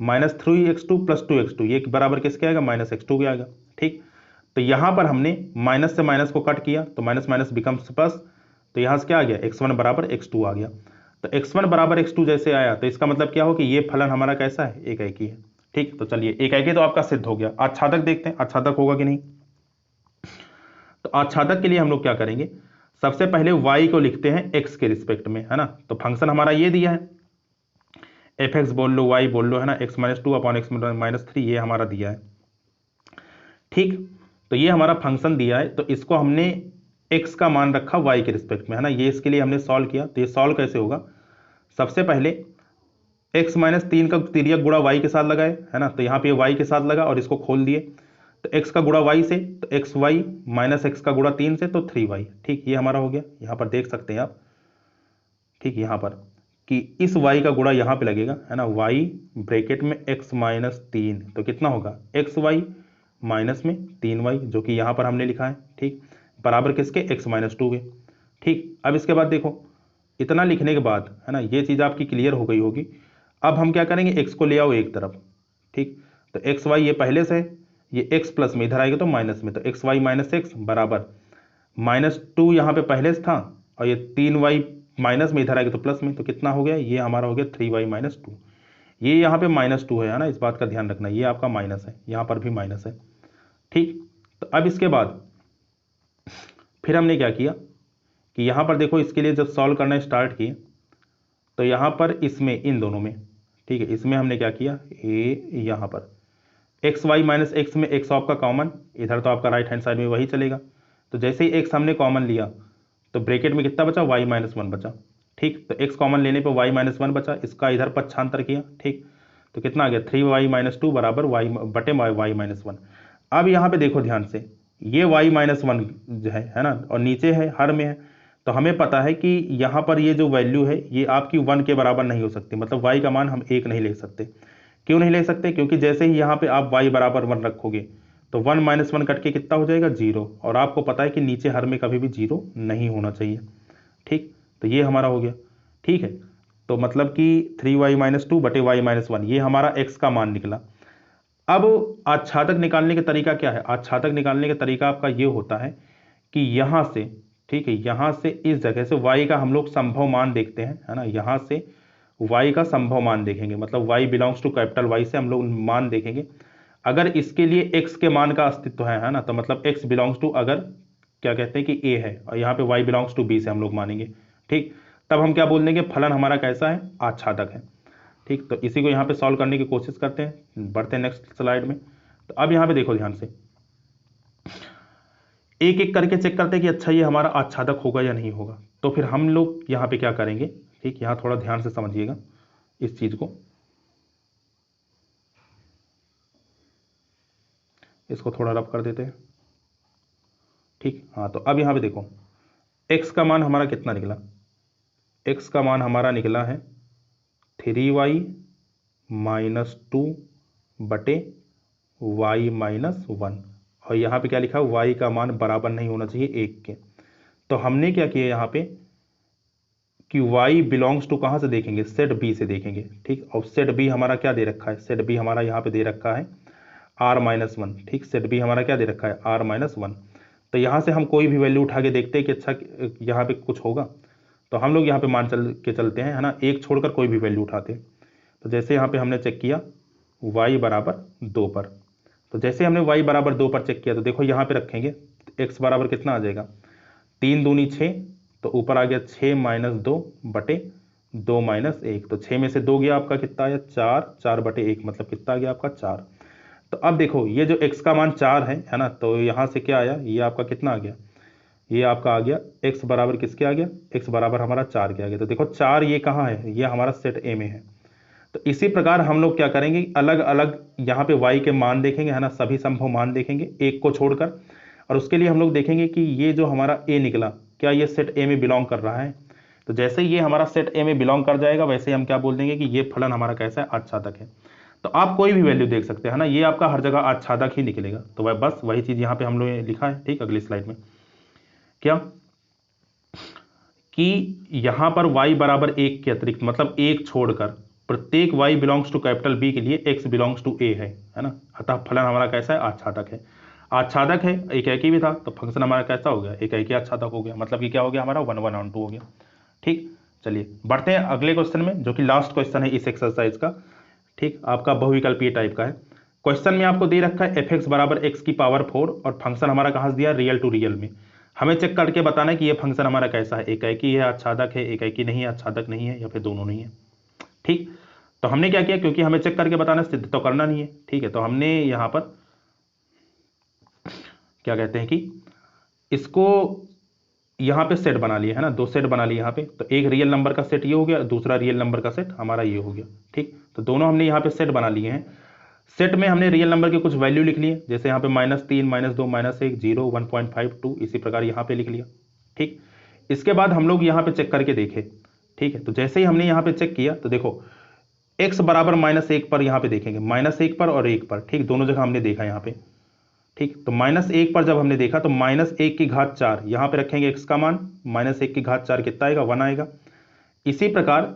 -3x2 + 2x2, ये बराबर किसके आएगा, -x2 के आएगा। ठीक, तो यहाँ पर हमने माइनस से माइनस को कट किया तो माइनस माइनस बिकम्स प्लस, तो यहाँ से क्या आ गया, x1 बराबर x2 आ गया। तो x1 बराबर x2 जैसे आया तो इसका मतलब क्या हो कि ये फलन हमारा कैसा है, एकाकी है। ठीक, तो चलिए एकाकी तो आपका सिद्ध हो गया। आच्छादक देखते हैं, आच्छादक होगा कि नहीं। तो आच्छादक के लिए हम लोग क्या करेंगे, सबसे पहले y को लिखते हैं x के रिस्पेक्ट में, है ना। तो फंक्शन हमारा ये दिया है, एफ एक्स बोल लो, y बोल लो, है ना, x minus two upon x minus three, ये हमारा दिया है। ठीक, तो ये हमारा फंक्शन दिया है, तो इसको हमने x का मान रखा y के रिस्पेक्ट में, है ना। ये इसके लिए हमने सॉल्व किया। तो ये सॉल्व कैसे होगा, सबसे पहले x माइनस तीन का तिर्यक गुणा y के साथ लगाए, है ना। तो यहाँ पे y के साथ लगा और इसको खोल दिए, तो x का गुणा y से, तो एक्स वाई माइनस x का गुणा तीन से, तो 3y। ठीक, ये हमारा हो गया। यहाँ पर देख सकते हैं आप, ठीक, यहाँ पर कि इस y का गुणा यहाँ पे लगेगा, है ना, y ब्रैकेट में x माइनस तीन, तो कितना होगा एक्स वाई माइनस में 3y, जो कि यहाँ पर हमने लिखा है। ठीक, बराबर किसके, x माइनस टू के। ठीक, अब इसके बाद देखो, इतना लिखने के बाद, है ना, ये चीज़ आपकी क्लियर हो गई होगी। अब हम क्या करेंगे, x को ले आओ एक तरफ। ठीक, तो एक्स वाई ये पहले से है, ये x प्लस में इधर आएगा तो माइनस में, तो एक्स वाई माइनस एक्स बराबर माइनस टू यहाँ पे पहले से था, और ये 3y माइनस में इधर आएगा तो प्लस में, तो कितना हो गया, ये हमारा हो गया 3y माइनस टू। ये यहाँ पे माइनस टू है ना, इस बात का ध्यान रखना, ये आपका माइनस है, यहाँ पर भी माइनस है। ठीक, तो अब इसके बाद फिर हमने क्या किया कि यहाँ पर देखो, इसके लिए जब सॉल्व करना स्टार्ट किए, तो यहाँ पर इसमें इन दोनों में, ठीक है, इसमें हमने क्या किया, यहाँ पर एक्स वाई माइनस एक्स में एक्स आपका कॉमन, इधर तो आपका राइट हैंड साइड में वही चलेगा। तो जैसे ही एक्स हमने कॉमन लिया, तो ब्रैकेट में कितना बचा, वाई माइनस वन बचा। ठीक, तो एक्स कॉमन लेने पर वाई माइनस वन बचा, इसका इधर पक्षांतर किया। ठीक, तो कितना आ गया, 3y माइनस टू बराबर वाई बटे वाई माइनस वन। अब यहाँ पे देखो ध्यान से, ये y माइनस वन जो है ना, और नीचे है हर में है, तो हमें पता है कि यहाँ पर ये जो वैल्यू है ये आपकी वन के बराबर नहीं हो सकती, मतलब y का मान हम एक नहीं ले सकते। क्यों नहीं ले सकते, क्योंकि जैसे ही यहाँ पे आप y बराबर वन रखोगे, तो वन माइनस वन कट के कितना हो जाएगा, जीरो, और आपको पता है कि नीचे हर में कभी भी जीरो नहीं होना चाहिए। ठीक, तो ये हमारा हो गया। ठीक है, तो मतलब कि 3y माइनस टू बटे वाई माइनस वन, ये हमारा x का मान निकला। अब आच्छादक निकालने का तरीका क्या है, आच्छादक निकालने का तरीका आपका ये होता है कि यहाँ से, ठीक है, यहाँ से इस जगह से y का हम लोग संभव मान देखते हैं, है ना, यहाँ से y का संभव मान देखेंगे, मतलब y belongs to capital Y से हम लोग मान देखेंगे। अगर इसके लिए x के मान का अस्तित्व है ना, तो मतलब x बिलोंग्स टू, अगर क्या कहते हैं कि a है, और यहाँ पे y बिलोंग्स टू b से हम लोग मानेंगे। ठीक, तब हम क्या बोल देंगे, फलन हमारा कैसा है, आच्छादक है। ठीक, तो इसी को यहाँ पे सॉल्व करने की कोशिश करते हैं, बढ़ते हैं नेक्स्ट स्लाइड में। तो अब यहाँ पे देखो ध्यान से, एक एक करके चेक करते हैं कि अच्छा ये हमारा आच्छादक होगा या नहीं होगा। तो फिर हम लोग यहाँ पे क्या करेंगे, ठीक, यहाँ थोड़ा ध्यान से समझिएगा इस चीज को, इसको थोड़ा रफ कर देते हैं। ठीक, हाँ, तो अब यहाँ पे देखो, x का मान हमारा कितना निकला, x का मान हमारा निकला है 3y माइनस टू बटे वाई माइनस वन, और यहाँ पे क्या लिखा है, y का मान बराबर नहीं होना चाहिए एक के। तो हमने क्या किया यहाँ पे कि y बिलोंग्स टू कहाँ से देखेंगे, सेट b से देखेंगे। ठीक, और सेट b हमारा क्या दे रखा है, सेट b हमारा यहाँ पे दे रखा है r माइनस वन। ठीक, सेट b हमारा क्या दे रखा है, r माइनस वन। तो यहाँ से हम कोई भी वैल्यू उठा के देखते हैं कि अच्छा यहाँ पे कुछ होगा, तो हम लोग यहाँ पे मान चलते हैं, है ना, एक छोड़कर कोई भी वैल्यू उठाते हैं। तो जैसे यहाँ पे हमने चेक किया y बराबर दो पर, तो जैसे हमने y बराबर दो पर चेक किया, तो देखो यहाँ पे रखेंगे, x बराबर कितना आ जाएगा, तीन दूनी छः, तो ऊपर आ गया 6 माइनस दो बटे दो माइनस एक, तो 6 में से दो गया आपका कितना आया, चार, चार बटे एक, मतलब कितना आ गया आपका, चार। तो अब देखो ये जो x का मान चार है ना, तो यहाँ से क्या आया, ये आपका कितना आ गया, ये आपका आ गया x बराबर किसके आ गया, x बराबर हमारा चार के आ गया। तो देखो चार ये कहाँ है, ये हमारा सेट ए में है। तो इसी प्रकार हम लोग क्या करेंगे, अलग अलग यहाँ पे y के मान देखेंगे, है ना, सभी संभव मान देखेंगे एक को छोड़कर, और उसके लिए हम लोग देखेंगे कि ये जो हमारा a निकला, क्या ये सेट ए में बिलोंग कर रहा है। तो जैसे ये हमारा सेट ए में बिलोंग कर जाएगा, वैसे हम क्या बोल देंगे कि ये फलन हमारा कैसा है, आच्छादक है। तो आप कोई भी वैल्यू देख सकते हैं ना, ये आपका हर जगह आच्छादक ही निकलेगा। तो वह बस वही चीज यहाँ पे हम लोग लिखा है। ठीक, अगली स्लाइड में क्या कि यहां पर y बराबर एक के अतिरिक्त, मतलब एक छोड़कर, प्रत्येक y belongs to capital B के लिए x बिलोंग्स टू a है ना, अतः फलन हमारा कैसा है, आच्छादक है। आच्छादक है, एक ही भी था, तो फंक्शन हमारा कैसा हो गया, एक ही आच्छादक हो गया, मतलब कि क्या हो गया हमारा, 1 1 2 हो गया। ठीक, चलिए बढ़ते हैं अगले क्वेश्चन में, जो कि लास्ट क्वेश्चन है इस एक्सरसाइज का। ठीक, आपका बहुविकल्पीय टाइप का है। क्वेश्चन में आपको दे रखा है f(x) बराबर x की पावर 4, और फंक्शन हमारा कहाँ से दिया, रियल टू रियल में। हमें चेक करके बताना है कि ये फंक्शन हमारा कैसा है, एकाएकी है, आच्छादक है, एकाएकी नहीं है, आच्छादक नहीं है, या फिर दोनों नहीं है। ठीक, तो हमने क्या किया, क्योंकि हमें चेक करके बताना, सिद्ध तो करना नहीं है। ठीक है, तो हमने यहाँ पर क्या कहते हैं कि इसको यहाँ पे सेट बना लिया है ना, दो सेट बना लिए यहाँ पे। तो एक रियल नंबर का सेट ये हो गया, दूसरा रियल नंबर का सेट हमारा ये हो गया। ठीक, तो दोनों हमने यहाँ पे सेट बना लिए हैं। सेट में हमने रियल नंबर के कुछ वैल्यू लिख लिए, जैसे यहाँ पे -3, -2, -1, 0, 1.5, 2, इसी प्रकार यहाँ पे लिख लिया। ठीक, इसके बाद हम लोग यहाँ पे चेक करके देखे। ठीक है, तो जैसे ही हमने यहाँ पे चेक किया तो देखो x बराबर -1 पर यहाँ पे देखेंगे, -1 पर और 1 पर। ठीक, दोनों जगह हमने देखा यहाँ पे। ठीक, तो -1 पर जब हमने देखा तो -1⁴ यहाँ पे रखेंगे x का मान, -1⁴ कितना आएगा, 1 आएगा। इसी प्रकार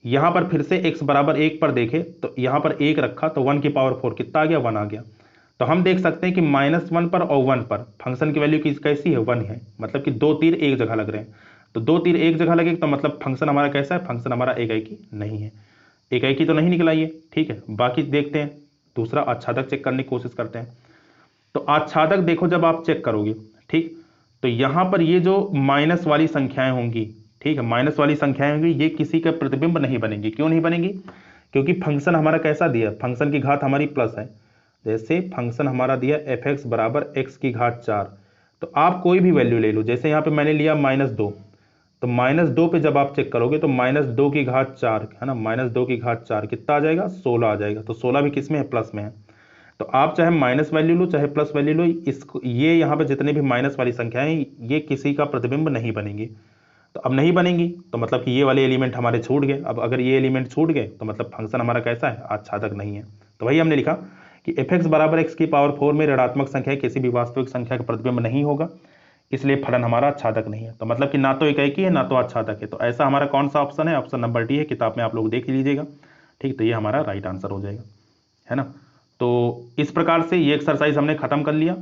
यहाँ पर फिर से x बराबर 1 पर देखे तो यहाँ पर 1 रखा तो 1 की पावर 4 कितना आ गया, 1 आ गया। तो हम देख सकते हैं कि -1 पर और 1 पर फंक्शन की वैल्यू कैसी है, 1 है। मतलब कि दो तीर एक जगह लग रहे हैं। तो दो तीर एक जगह लगे तो मतलब फंक्शन हमारा कैसा है, फंक्शन हमारा एकाएकी नहीं है। एकाएकी तो नहीं निकला ये। ठीक है, बाकी देखते हैं, दूसरा आच्छादक चेक करने की कोशिश करते हैं। तो आच्छादक देखो जब आप चेक करोगे, ठीक, तो यहां पर ये जो माइनस वाली संख्याएं होंगी, ठीक है, माइनस वाली संख्याएं होंगी, ये किसी का प्रतिबिंब नहीं बनेंगी। क्यों नहीं बनेंगी, क्योंकि फंक्शन हमारा कैसा दिया, फंक्शन की घात हमारी प्लस है। जैसे फंक्शन हमारा दिया f(x) बराबर x⁴। तो आप कोई भी वैल्यू ले लो, जैसे यहाँ पे मैंने लिया -2, तो -2 पे जब आप चेक करोगे तो -2⁴ है ना, -2⁴ कितना आ जाएगा, 16 आ जाएगा। तो 16 भी किस में है, प्लस में है। तो आप चाहे माइनस वैल्यू लो चाहे प्लस वैल्यू लो, इसको ये यहाँ पे जितने भी माइनस वाली संख्याएं ये किसी का प्रतिबिंब नहीं बनेंगी। तो अब नहीं बनेंगी तो मतलब कि ये वाले एलिमेंट हमारे छूट गए। अब अगर ये एलिमेंट छूट गए तो मतलब फंक्शन हमारा कैसा है, आच्छादक नहीं है। तो वही हमने लिखा कि f(x) बराबर x⁴ में ऋणात्मक संख्या किसी भी वास्तविक संख्या का प्रतिबिंब नहीं होगा, इसलिए फलन हमारा आच्छादक नहीं है। तो मतलब कि ना तो एकाएकी है ना तो आच्छादक है। तो ऐसा हमारा कौन सा ऑप्शन है, ऑप्शन नंबर डी है। किताब में आप लोग देख लीजिएगा। ठीक, तो ये हमारा राइट आंसर हो जाएगा, है ना। तो इस प्रकार से ये एक्सरसाइज हमने खत्म कर लिया।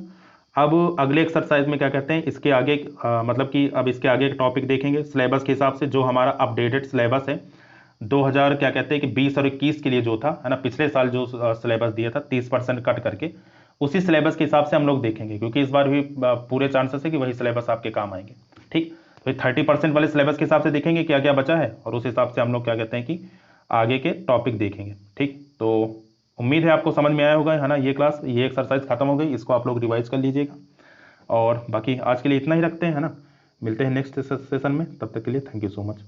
अब अगले एक्सरसाइज में क्या कहते हैं, इसके आगे मतलब कि अब इसके आगे एक टॉपिक देखेंगे सिलेबस के हिसाब से, जो हमारा अपडेटेड सिलेबस है 2000 क्या कहते हैं कि 20 और 21 के लिए जो था, है ना, पिछले साल जो सिलेबस दिया था 30% कट करके, उसी सिलेबस के हिसाब से हम लोग देखेंगे, क्योंकि इस बार भी पूरे चांसेस है कि वही सिलेबस आपके काम आएंगे। ठीक, तो 30% वाले सिलेबस के हिसाब से देखेंगे क्या क्या बचा है, और उस हिसाब से हम लोग क्या कहते हैं कि आगे के टॉपिक देखेंगे। ठीक, तो उम्मीद है आपको समझ में आया होगा, है ना। ये क्लास, ये एक्सरसाइज खत्म हो गई, इसको आप लोग रिवाइज कर लीजिएगा। और बाकी आज के लिए इतना ही रखते हैं, है ना। मिलते हैं नेक्स्ट सेशन में, तब तक के लिए थैंक यू सो मच।